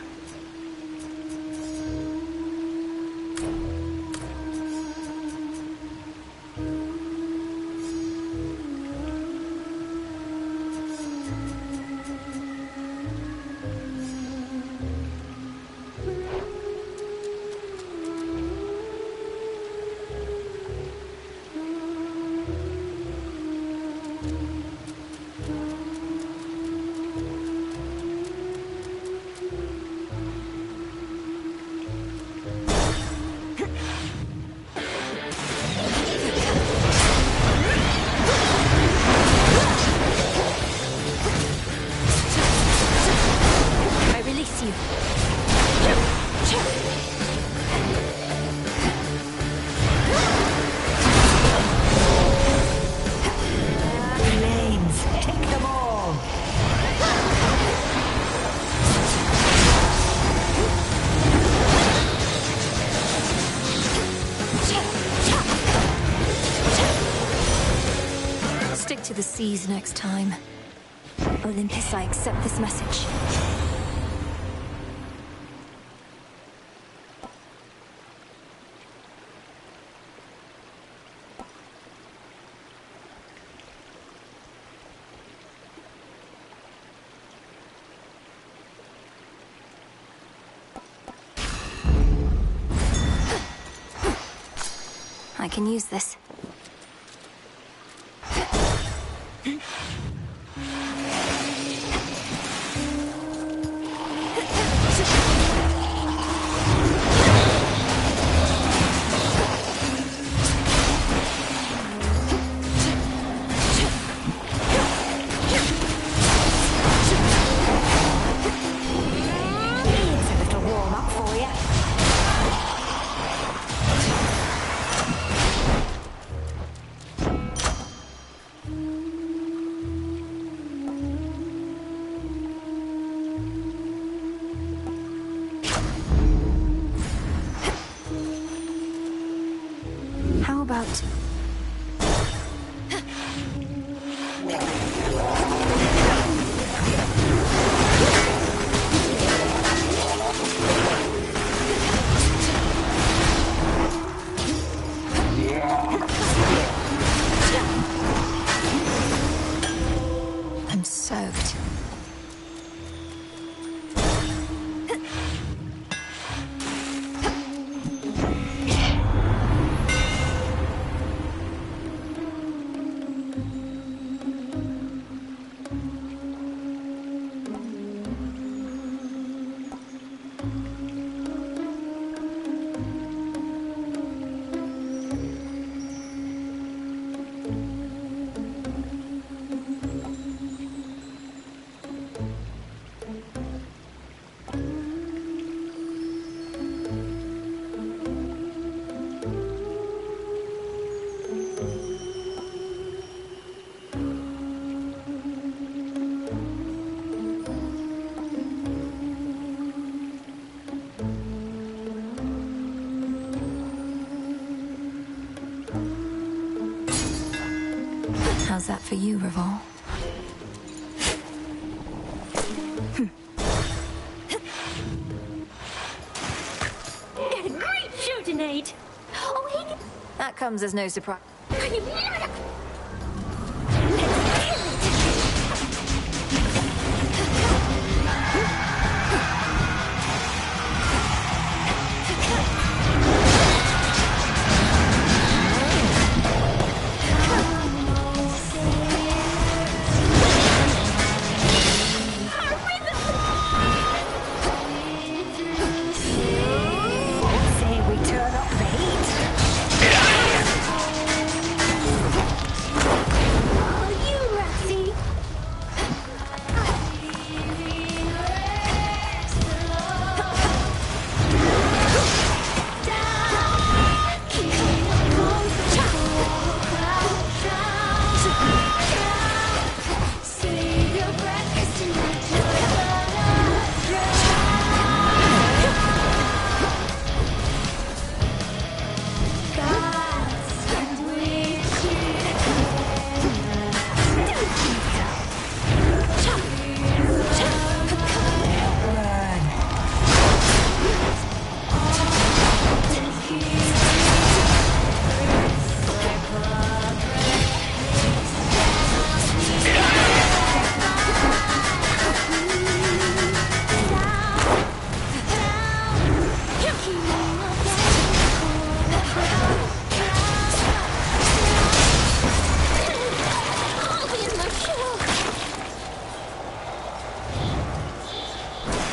seas next time. Olympus, I accept this message. I can use this. How about... I'm soaked. How's that for you, Revol? Had a great show tonight. Oh, hey. That comes as no surprise.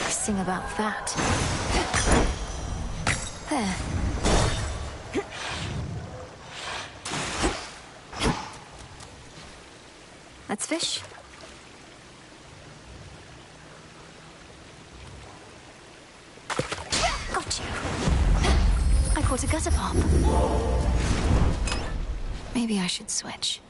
Sing about that. There. Let's fish. Got you. I caught a gutter pop. Maybe I should switch.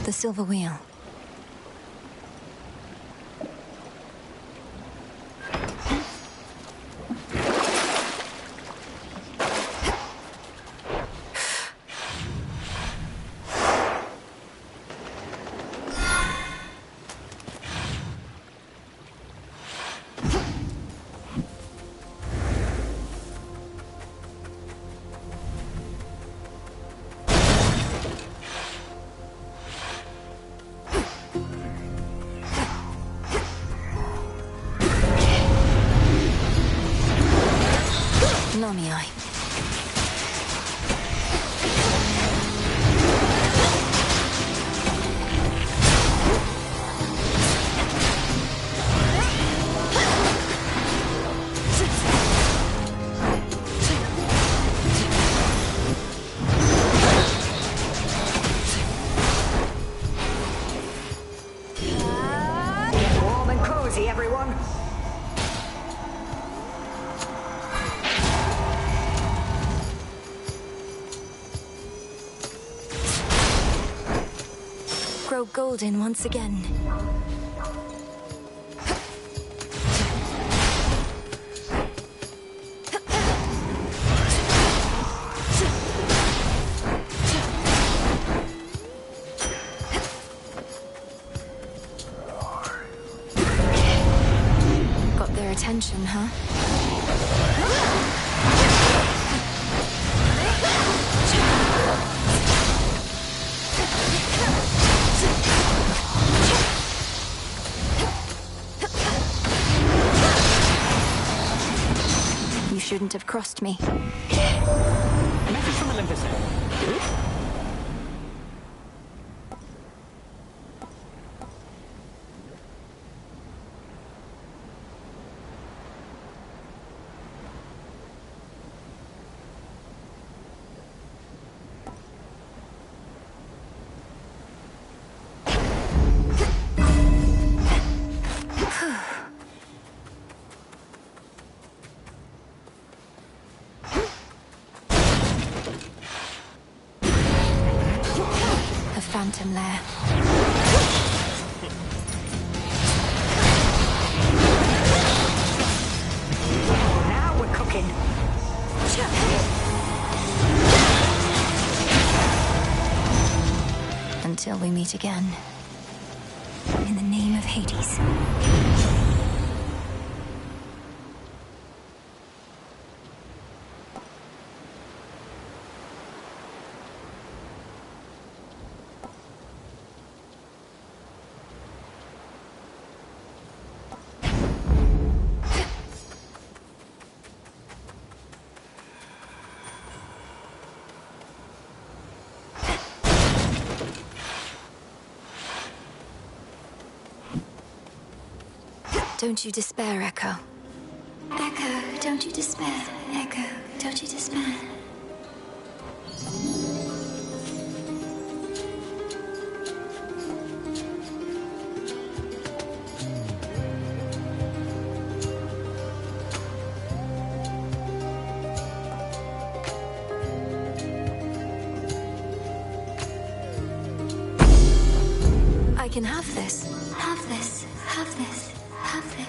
The silver wheel. Nami-eye. Get warm and cozy, everyone. Grow golden once again. Got their attention, huh? You shouldn't have crossed me. Message from Olympus. A phantom lair. Now we're cooking. Until we meet again. In the name of Hades. Don't you despair, Echo. Echo, don't you despair. Echo, don't you despair. I can have this. Have this, have this, have this.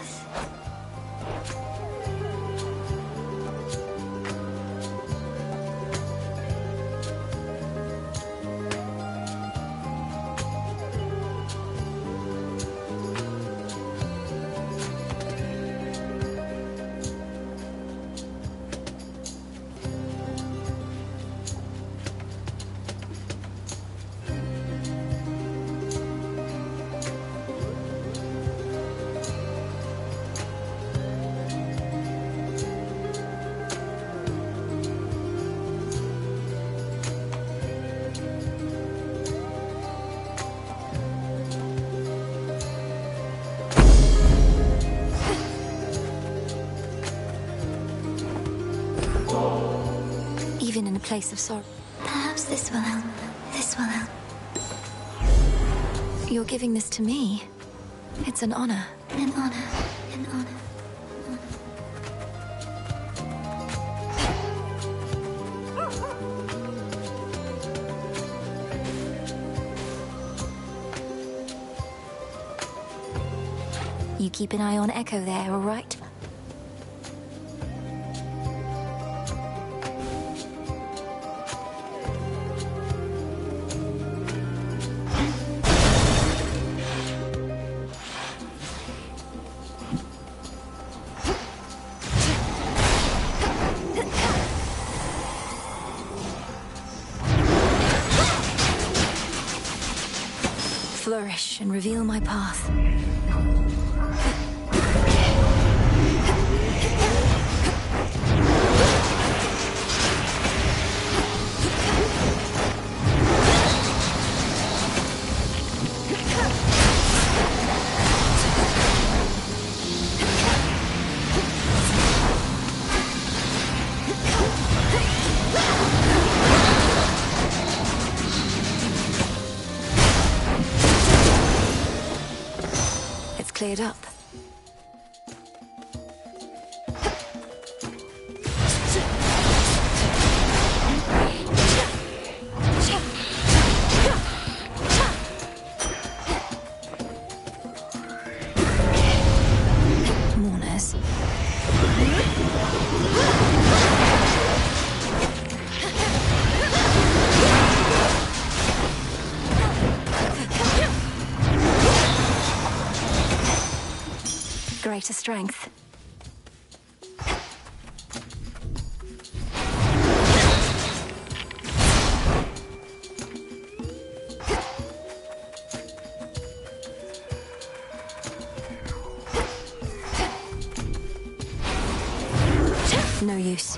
Even in a place of sorrow. Perhaps this will help. This will help. You're giving this to me. It's an honor. An honor. An honor. You keep an eye on Echo there, all right? Flourish and reveal my path. Cleared up. Mourners. Greater strength. No use.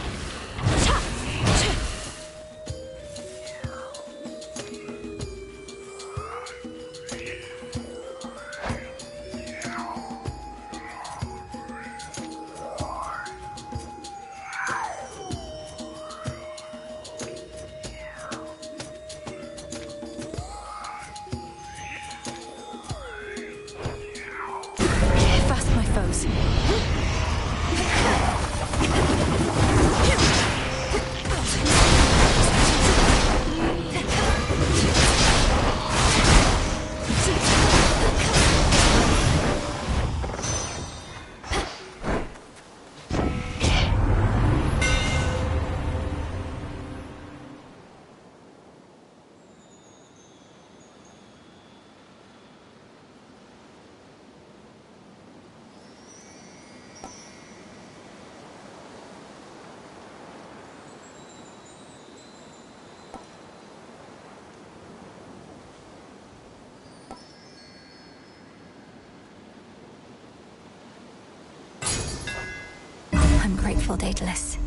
I'm grateful, Daedalus.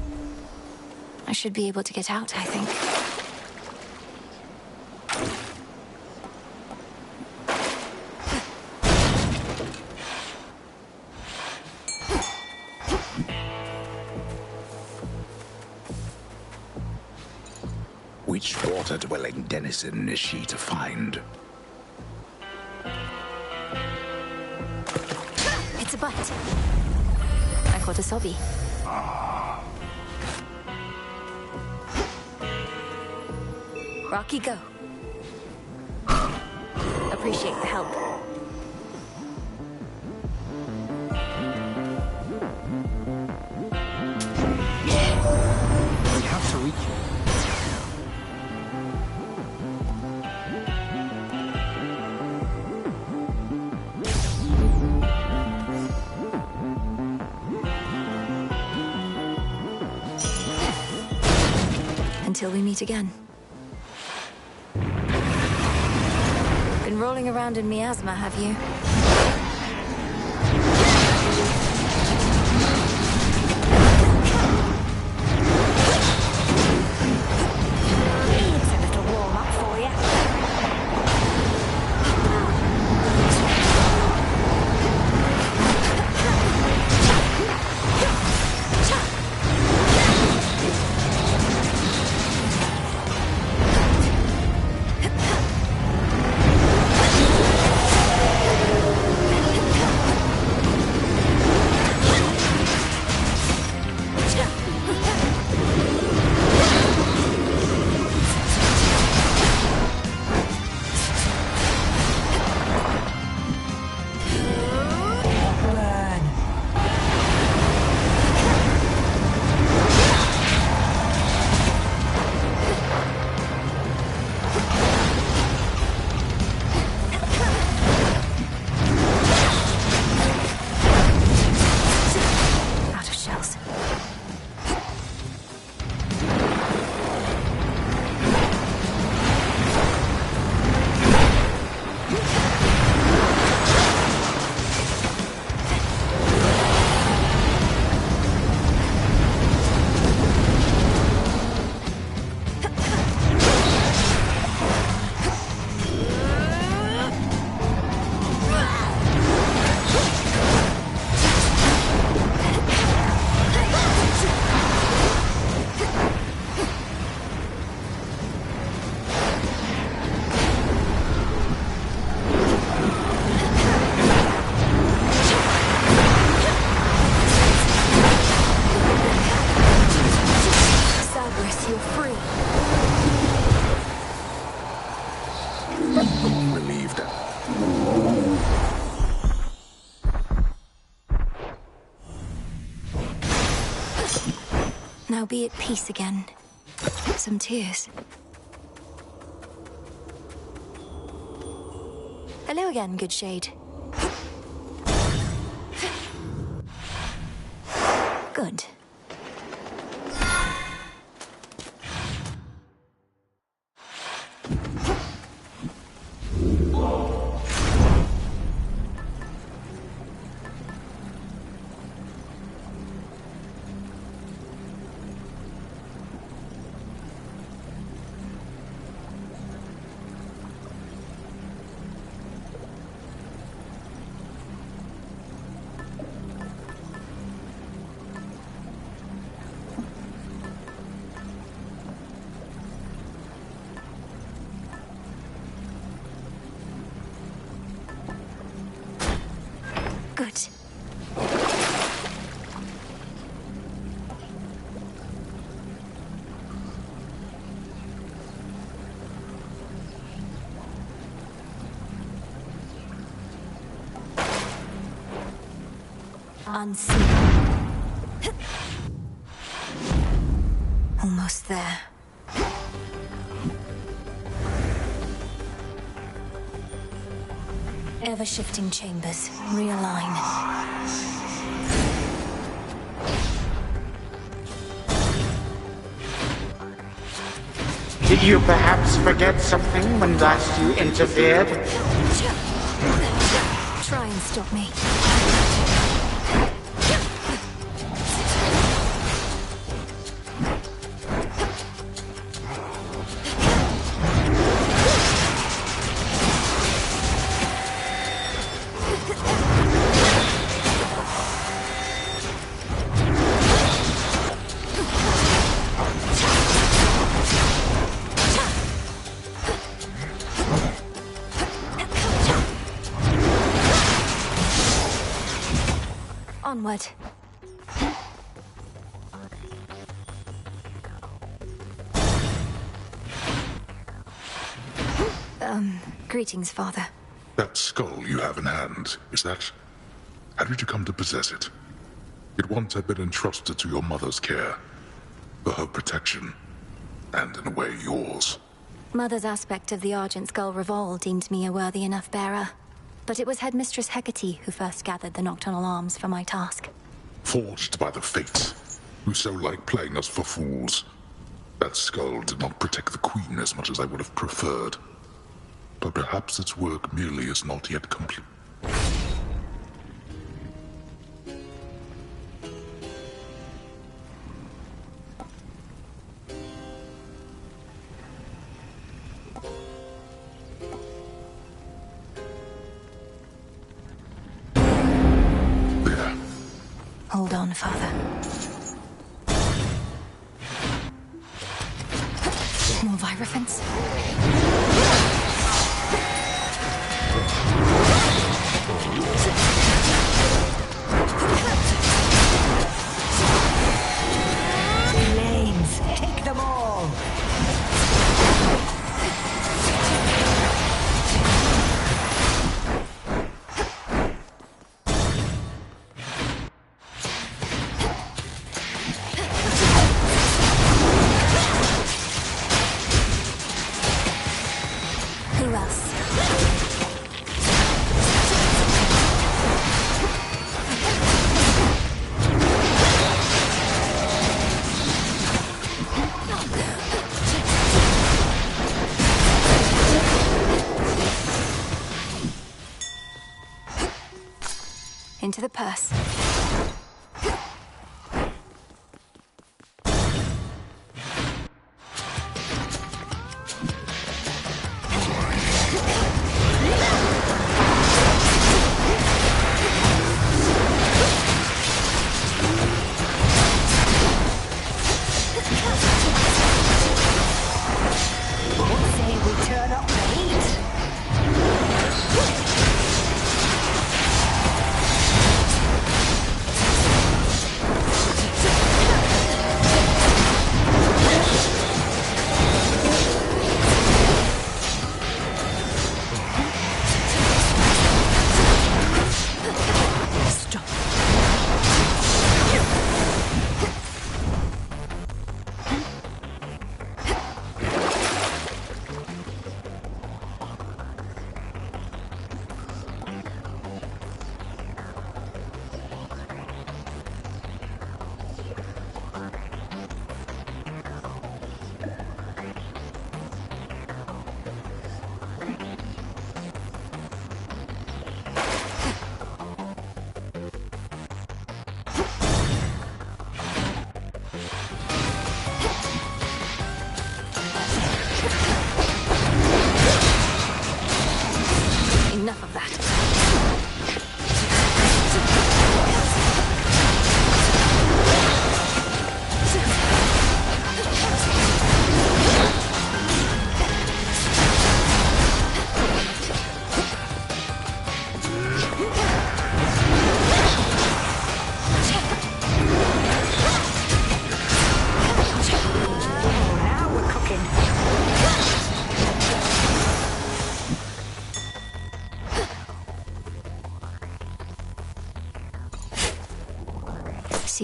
I should be able to get out, I think. Which water-dwelling denizen is she to find? It's a bite. I caught a sobby. Rocky, go. Appreciate the help. We have to reach it. Until we meet again. Been rolling around in miasma, have you? It's a little warm-up for you. Now be at peace again. Some tears. Hello again, good shade. Good. Good. Unseen. Almost there. Ever-shifting chambers. Realign. Did you perhaps forget something when last you interfered? Try and stop me. Onward. Greetings, Father. That skull you have in hand, is that... How did you come to possess it? It once had been entrusted to your mother's care, for her protection, and in a way yours. Mother's aspect of the Argent Skull Revolt deemed me a worthy enough bearer. But it was Headmistress Hecate who first gathered the Nocturnal Arms for my task. Forged by the Fates, who so like playing us for fools. That skull did not protect the Queen as much as I would have preferred. But perhaps its work merely is not yet complete. Hold on, Father. More Virophants? Names, take them all! Who else? Into the purse. What say we turn up the heat?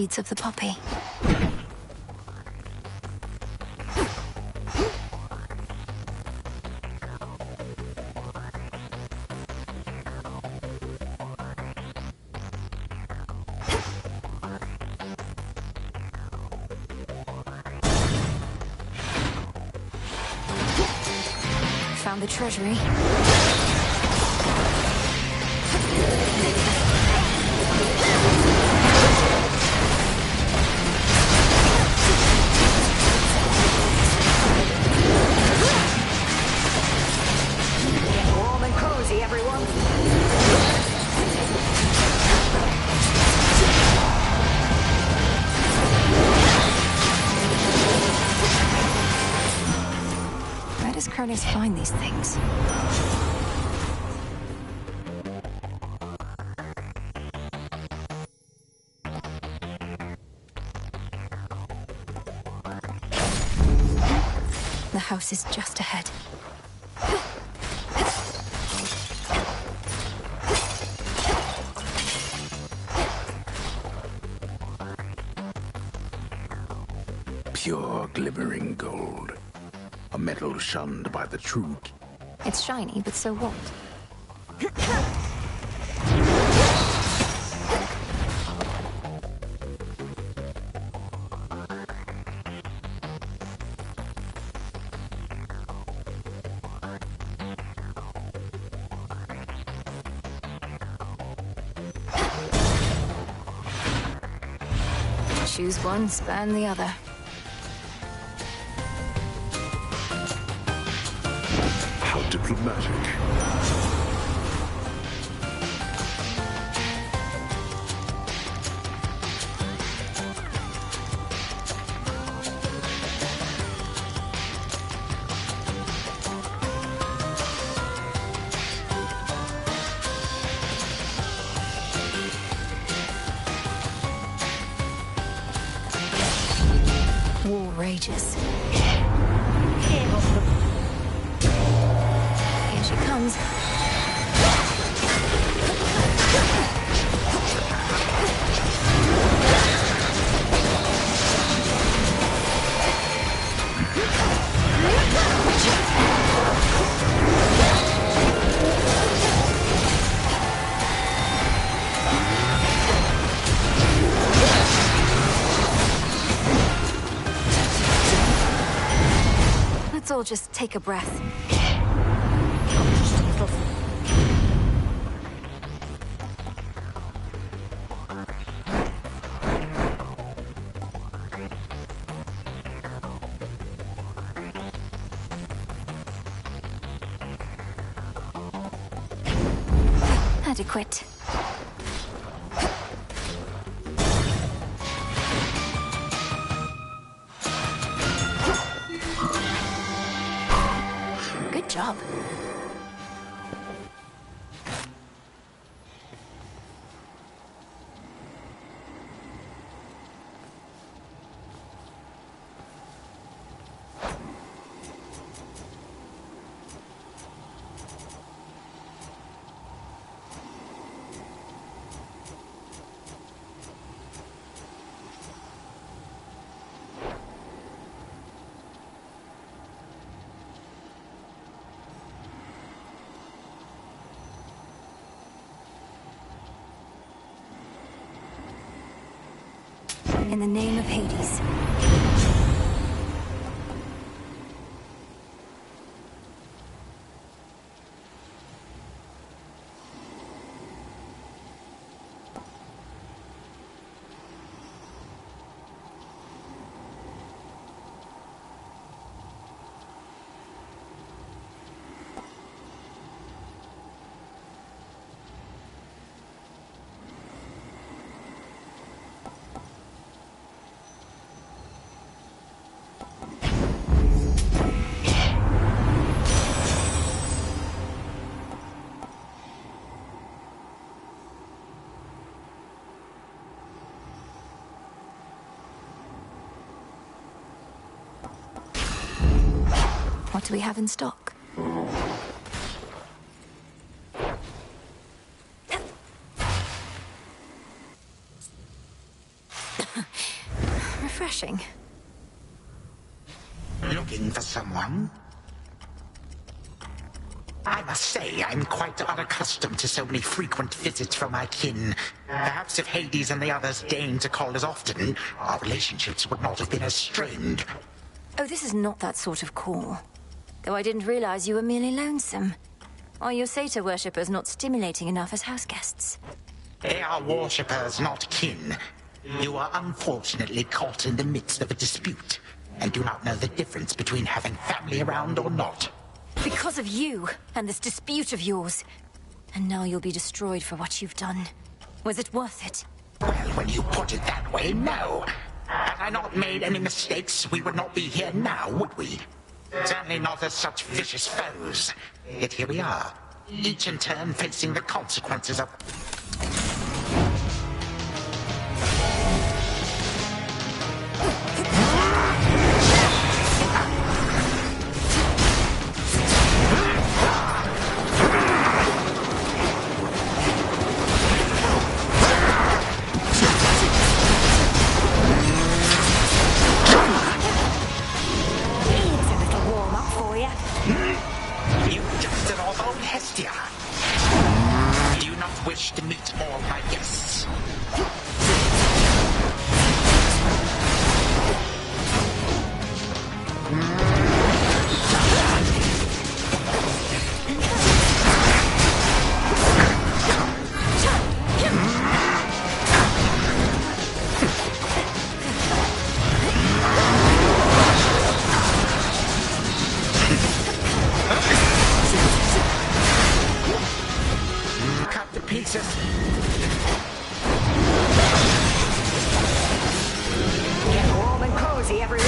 seeds of the poppy. Found the treasury. Warm and cozy, everyone. Where does Kronos find these things? The house is just ahead. Pure glimmering gold. A metal shunned by the true. It's shiny, but so what? Choose one, spurn the other. How diplomatic. War rages. Here she comes. Let's all just take a breath. Adequate. Good job. In the name of Hades. What do we have in stock? searching. Looking for someone? I must say, I'm quite unaccustomed to so many frequent visits from my kin. Perhaps if Hades and the others deigned to call as often, our relationships would not have been as strained. Oh, this is not that sort of call. Though I didn't realize you were merely lonesome. Are your satyr worshippers not stimulating enough as house guests? They are worshippers, not kin. You are unfortunately caught in the midst of a dispute, and do not know the difference between having family around or not. Because of you, and this dispute of yours. And now you'll be destroyed for what you've done. Was it worth it? Well, when you put it that way, no. Had I not made any mistakes, we would not be here now, would we? Certainly not as such vicious foes. Yet here we are, each in turn facing the consequences of... Wish to meet all my guests. Pieces. Get warm and cozy, everyone.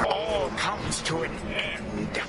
All comes to an end.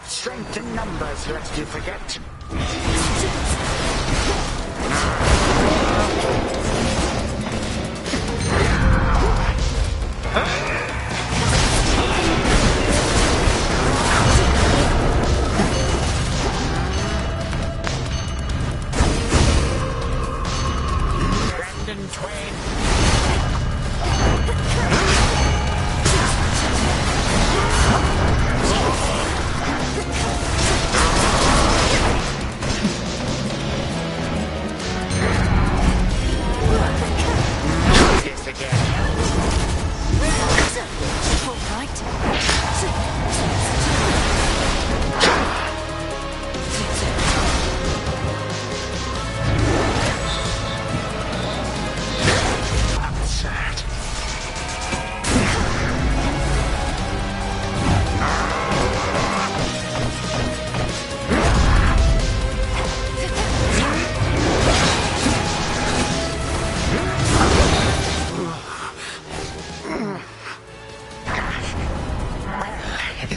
Strength in numbers, lest you forget. Brandon Twain.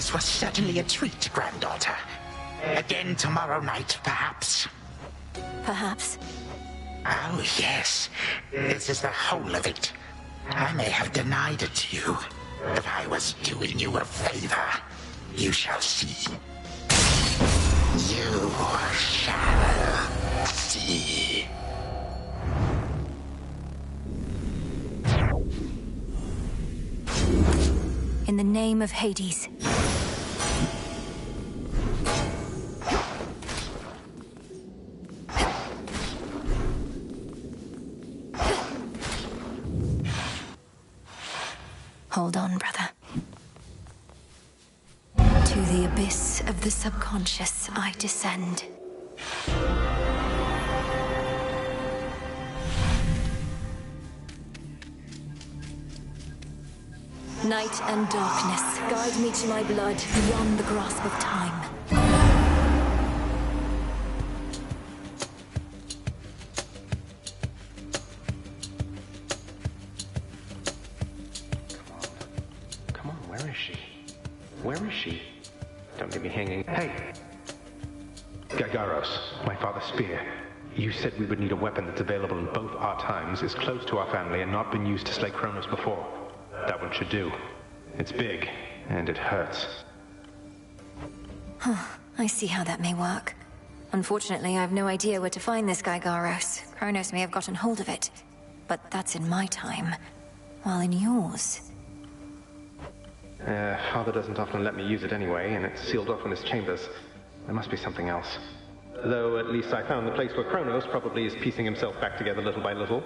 This was certainly a treat, granddaughter. Again tomorrow night, perhaps? Perhaps. Oh, yes. This is the whole of it. I may have denied it to you, but I was doing you a favor. You shall see. You shall see. In the name of Hades. Hold on, brother. To the abyss of the subconscious I descend. Night and darkness, guide me to my blood beyond the grasp of time. Come on, where is she? Where is she? Don't leave me hanging. Hey! Gagaros, my father's spear. You said we would need a weapon that's available in both our times, is close to our family, and not been used to slay Kronos before. That one should do. It's big, and it hurts. I see how that may work. Unfortunately, I have no idea where to find this Gygaros. Kronos may have gotten hold of it. But that's in my time. While in yours... Father doesn't often let me use it anyway, and it's sealed off in his chambers. There must be something else. Though at least I found the place where Kronos probably is piecing himself back together little by little.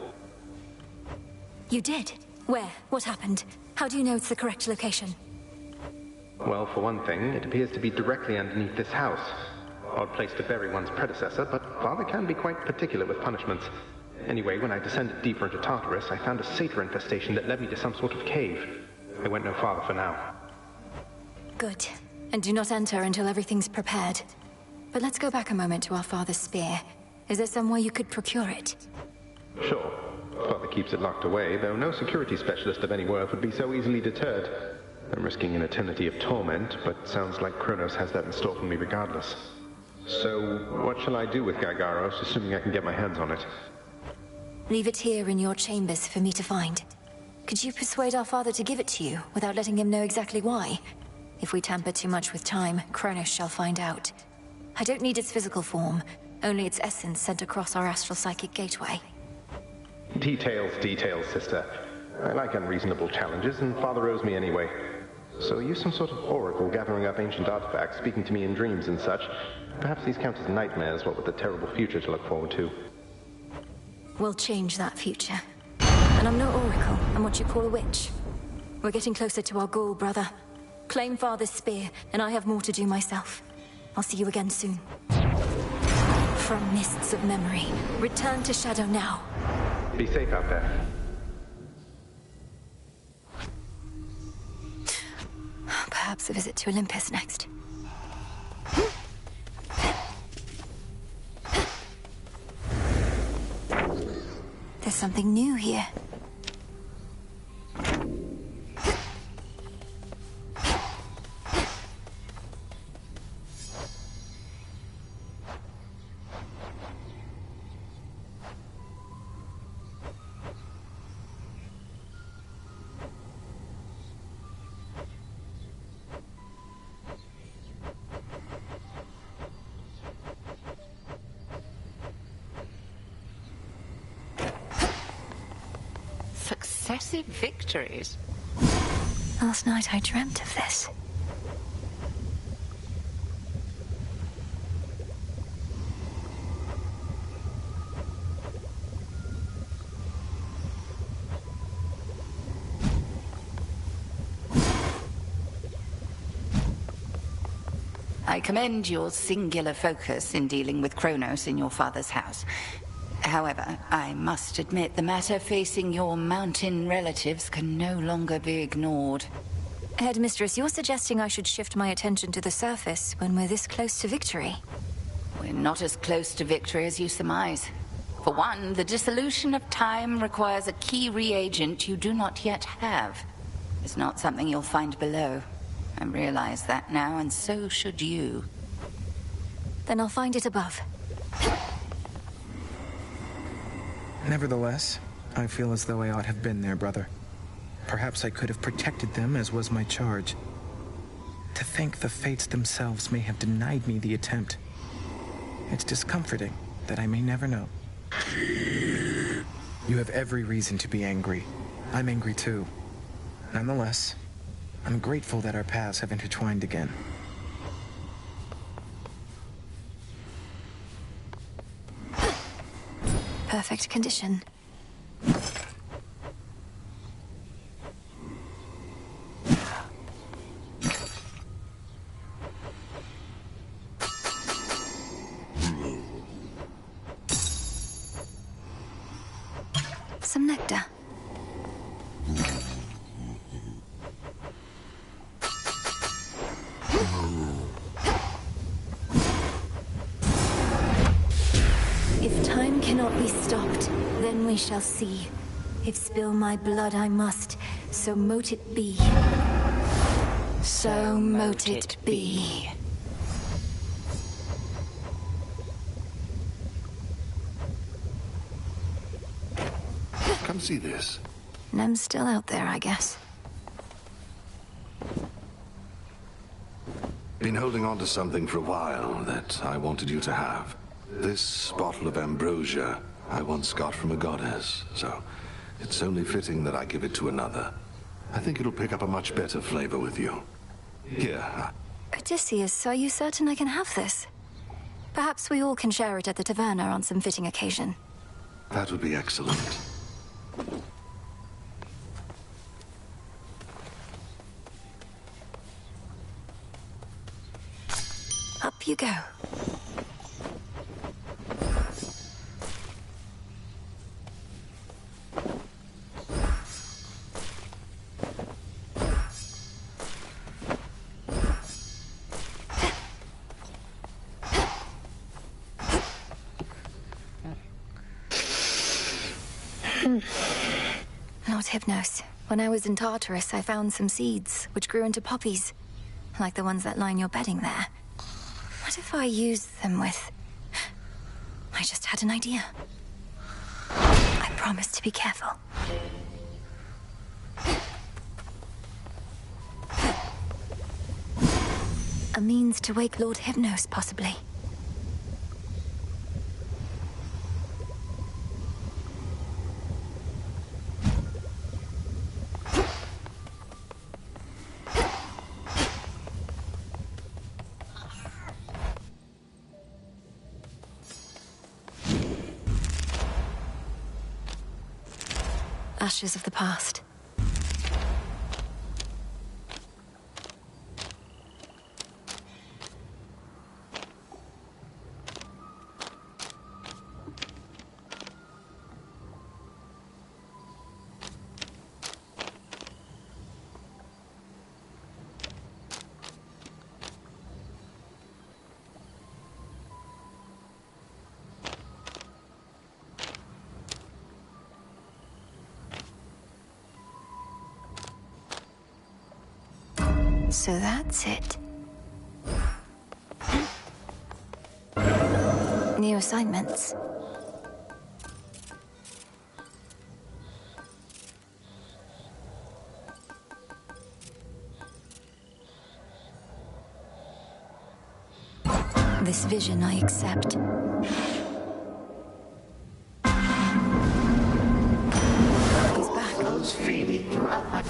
You did? Where? What happened? How do you know it's the correct location? Well, for one thing, it appears to be directly underneath this house. Odd place to bury one's predecessor, but Father can be quite particular with punishments. Anyway, when I descended deeper into Tartarus, I found a satyr infestation that led me to some sort of cave. I went no farther for now. Good. And do not enter until everything's prepared. But let's go back a moment to our father's spear. Is there somewhere you could procure it? Sure. Father keeps it locked away, though no security specialist of any worth would be so easily deterred. I'm risking an eternity of torment, but sounds like Kronos has that in store for me regardless. So, what shall I do with Gygaros, assuming I can get my hands on it? Leave it here in your chambers for me to find. Could you persuade our father to give it to you, without letting him know exactly why? If we tamper too much with time, Kronos shall find out. I don't need its physical form, only its essence sent across our astral psychic gateway. Details, sister. I like unreasonable challenges, and Father owes me anyway. So use some sort of oracle gathering up ancient artifacts, speaking to me in dreams and such. Perhaps these count as nightmares, what with the terrible future to look forward to. We'll change that future. And I'm no oracle, I'm what you call a witch. We're getting closer to our goal, brother. Claim Father's spear, and I have more to do myself. I'll see you again soon. From mists of memory, return to Shadow now. Be safe out there. Perhaps a visit to Olympus next. There's something new here. Successive victories? Last night I dreamt of this. I commend your singular focus in dealing with Kronos in your father's house. However, I must admit the matter facing your mountain relatives can no longer be ignored. Headmistress, you're suggesting I should shift my attention to the surface when we're this close to victory? We're not as close to victory as you surmise. For one, the dissolution of time requires a key reagent you do not yet have. It's not something you'll find below. I realize that now, and so should you. Then I'll find it above. Nevertheless, I feel as though I ought to have been there, brother. Perhaps I could have protected them, as was my charge. To think the fates themselves may have denied me the attempt. It's discomforting that I may never know. You have every reason to be angry. I'm angry too. Nonetheless, I'm grateful that our paths have intertwined again. Perfect condition. Some nectar. If time cannot be stopped, then we shall see. If spill my blood I must, so mote it be. So mote it be. Come see this. Nem's still out there, I guess. Been holding on to something for a while that I wanted you to have. This bottle of ambrosia I once got from a goddess, so it's only fitting that I give it to another. I think it'll pick up a much better flavor with you. Here. Odysseus, are you certain I can have this? Perhaps we all can share it at the taverna on some fitting occasion. That would be excellent. Up you go. Lord Hypnos, when I was in Tartarus, I found some seeds, which grew into poppies, like the ones that line your bedding there. What if I used them with... I just had an idea. I promise to be careful. A means to wake Lord Hypnos, possibly. Ashes of the past. So that's it. New assignments. This vision I accept. He's back. Those feeding blood.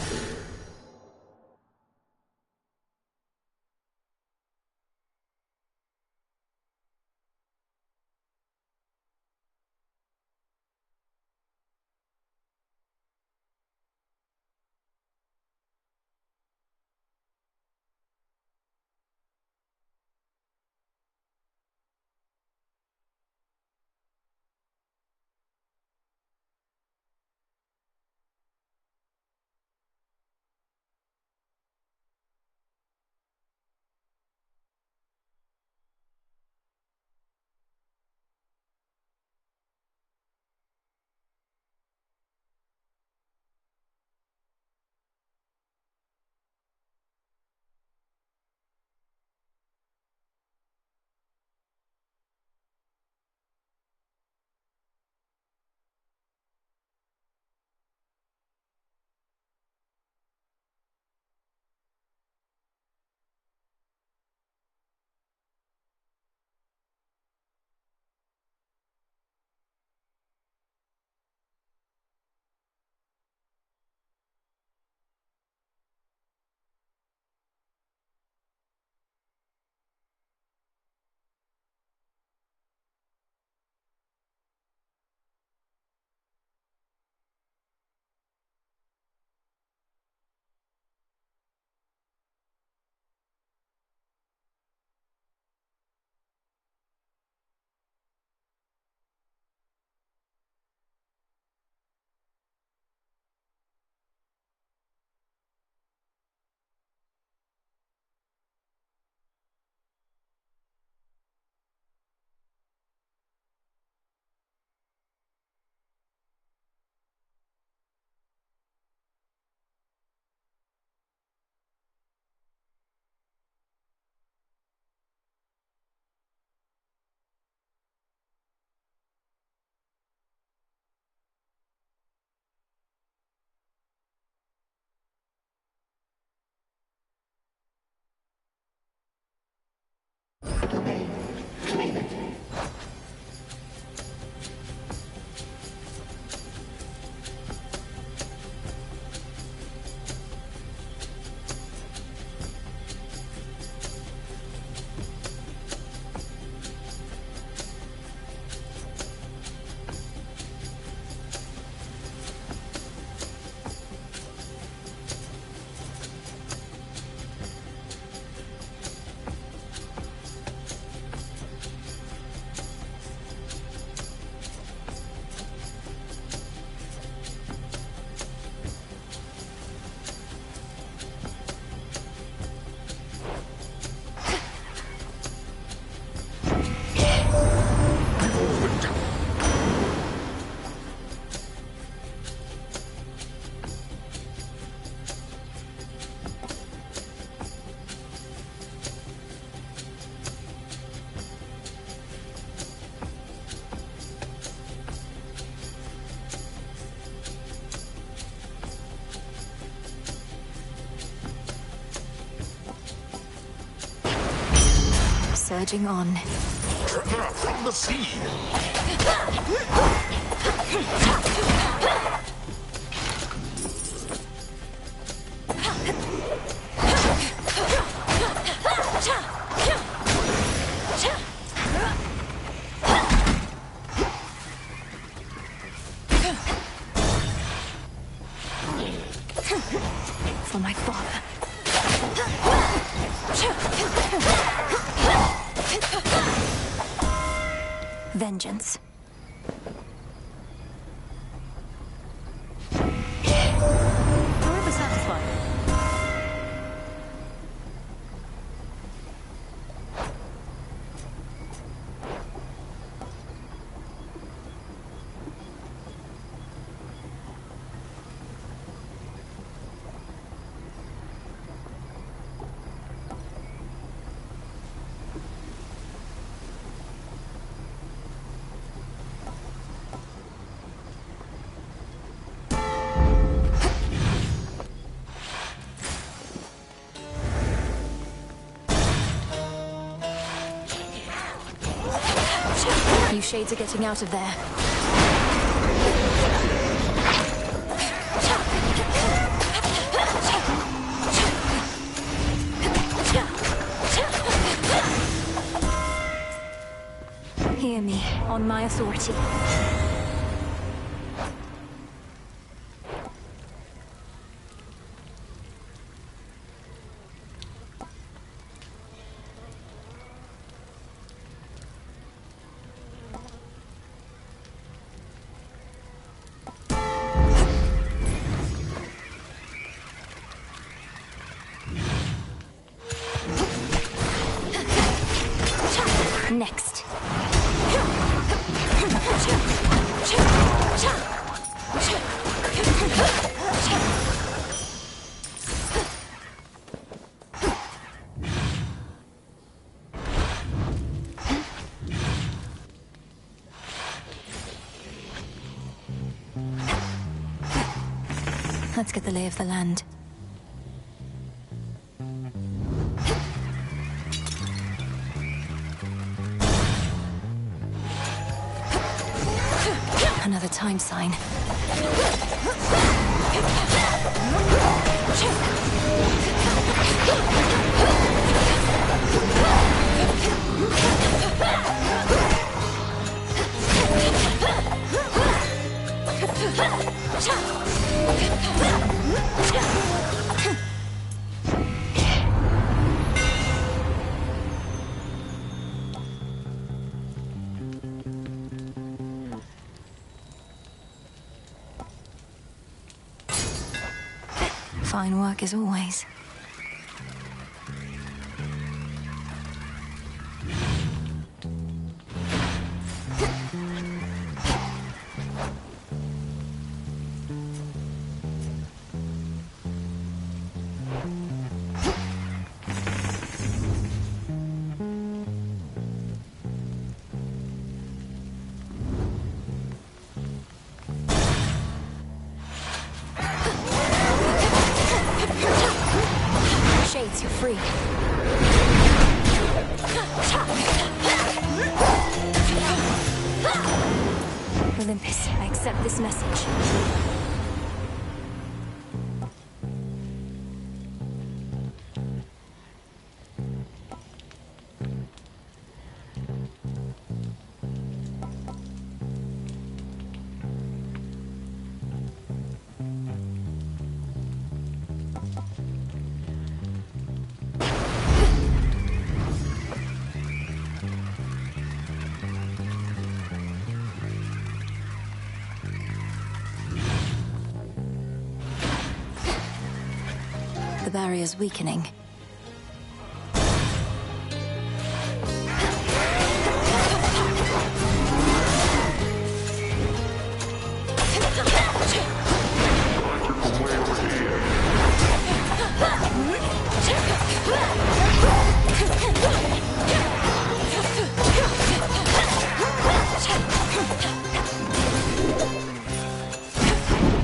Urging on. From the sea! For my father. Vengeance. Forever satisfied. You shades are getting out of there. Hear me, on my authority. Next. Let's get the lay of the land. Another time sign. Fine work as always. Shades, you're free. Olympus, I accept this message. The barrier's weakening.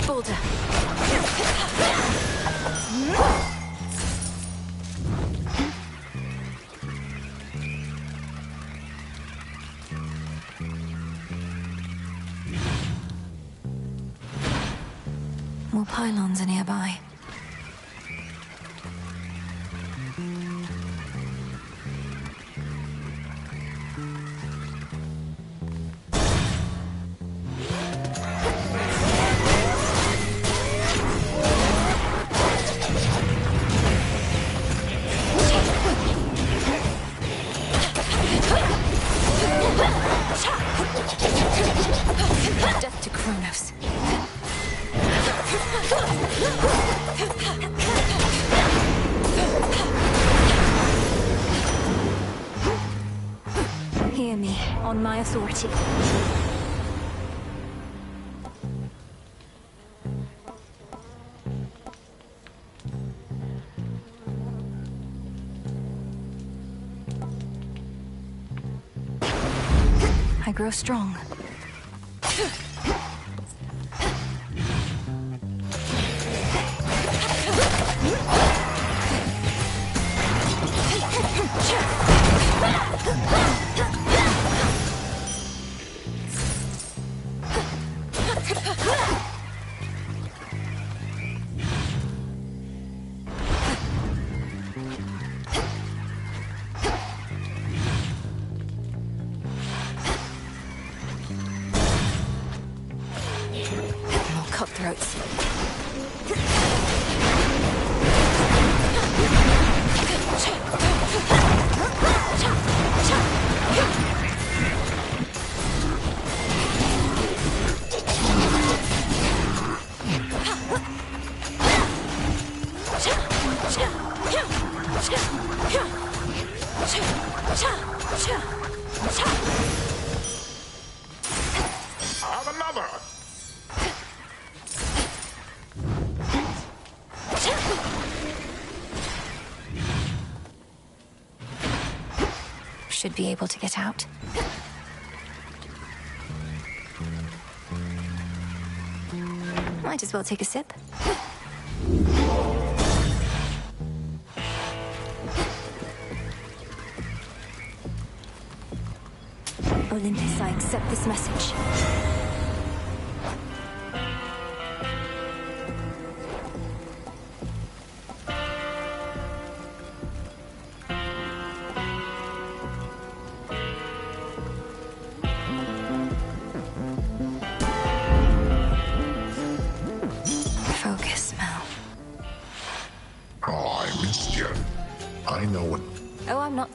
Boulder. pylons are nearby. Death to Kronos. Hear me, on my authority. I grow strong. More cutthroats. Have another! Should be able to get out. Might as well take a sip. Olympus, I accept this message. Focus, Mel. Oh, I missed you. I know it. Oh, I'm not.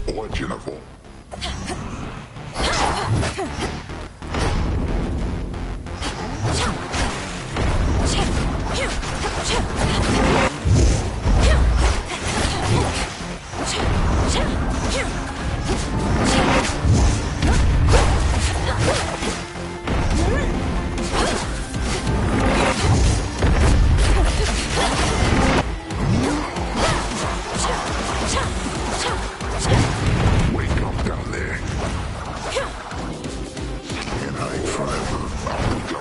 Legionable. Wake up down there. Can't hide forever. Out we go.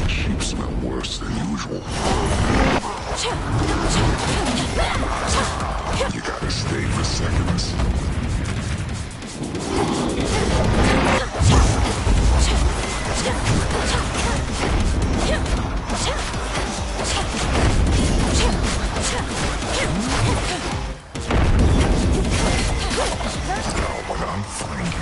Sheep smell worse than usual. You gotta stay for seconds. Now when I find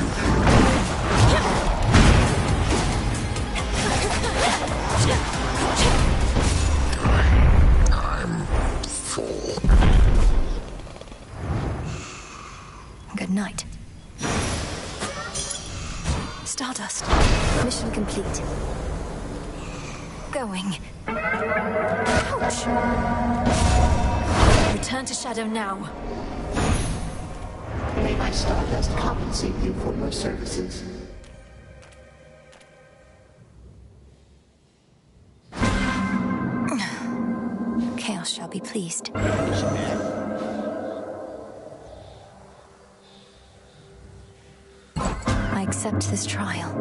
I'm full. Good night. Stardust. Mission complete. Going. Ouch! Return to Shadow now. May my Stardust compensate you for your services. Chaos shall be pleased. accept this trial.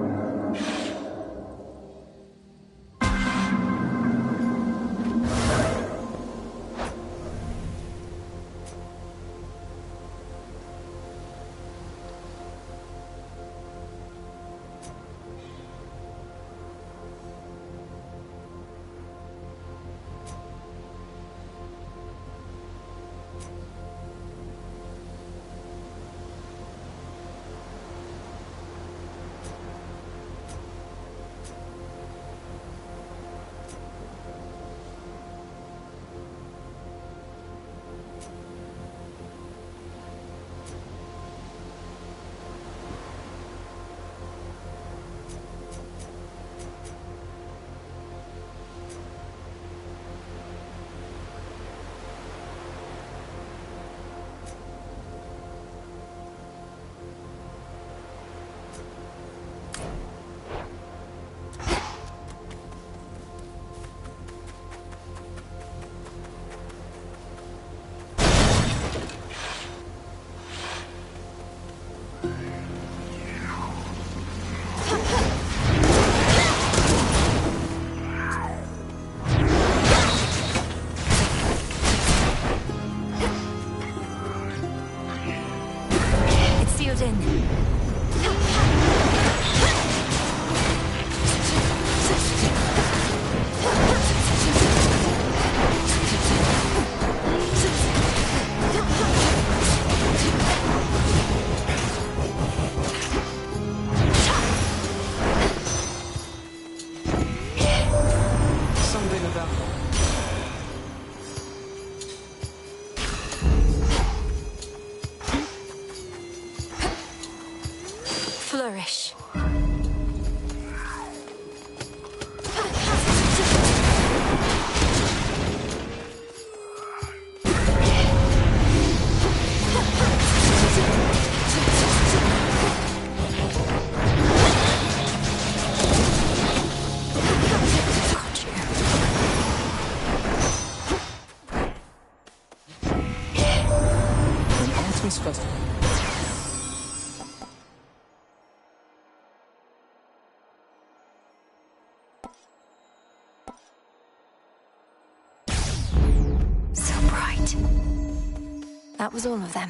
Flourish. That was all of them.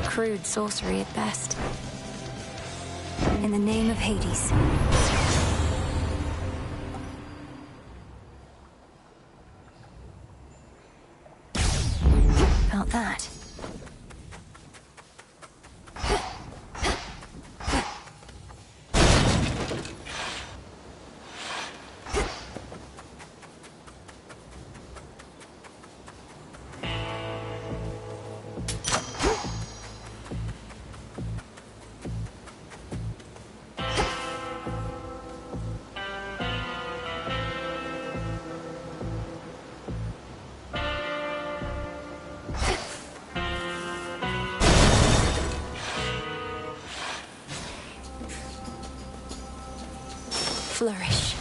Crude sorcery at best. In the name of Hades. Felt that. Flourish.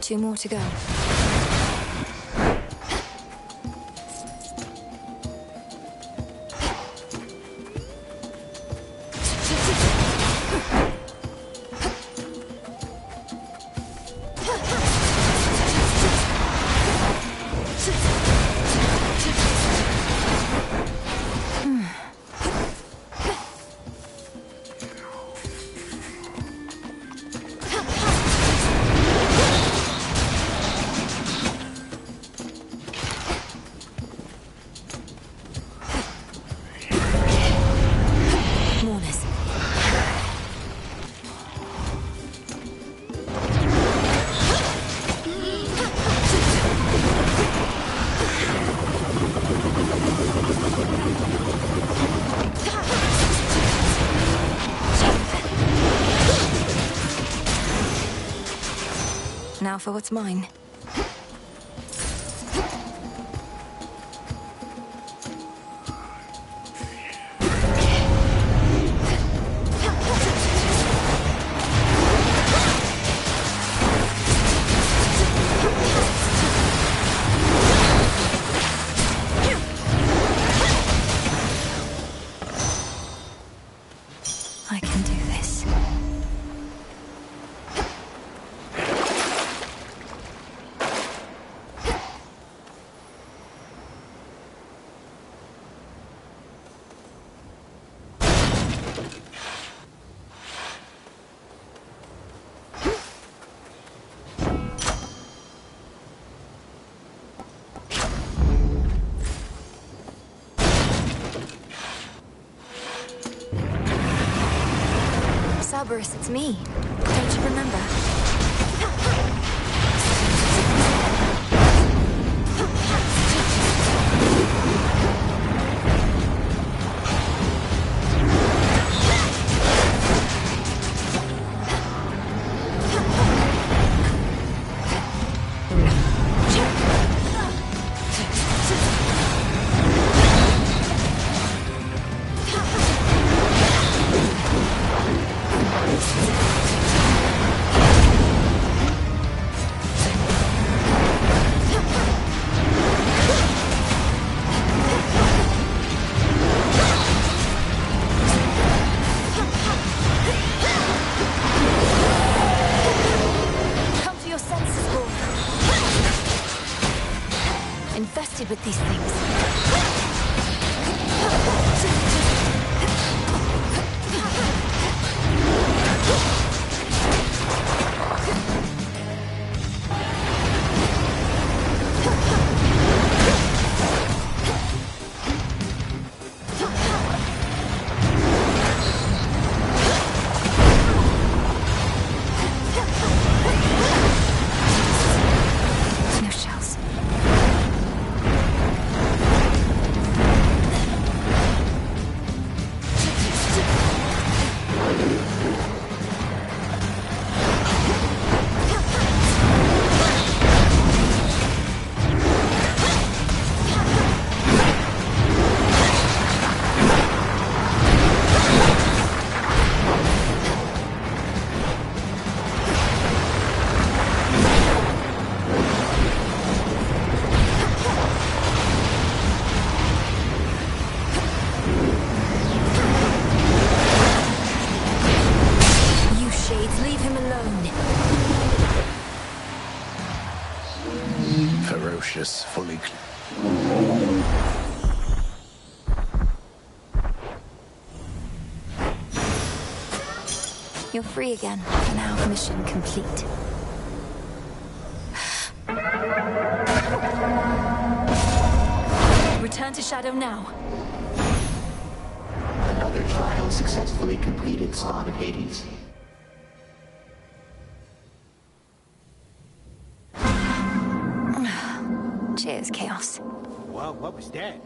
Two more to go. Now for what's mine. I can do this. Cerberus, it's me. Don't you remember? Infested with these things. No shells. Leave him alone. Ferocious, fully... You're free again. For now, mission complete. Return to Shadow now. Another trial successfully completed, Spawn of Hades. Cheers, Chaos. Well, what was that?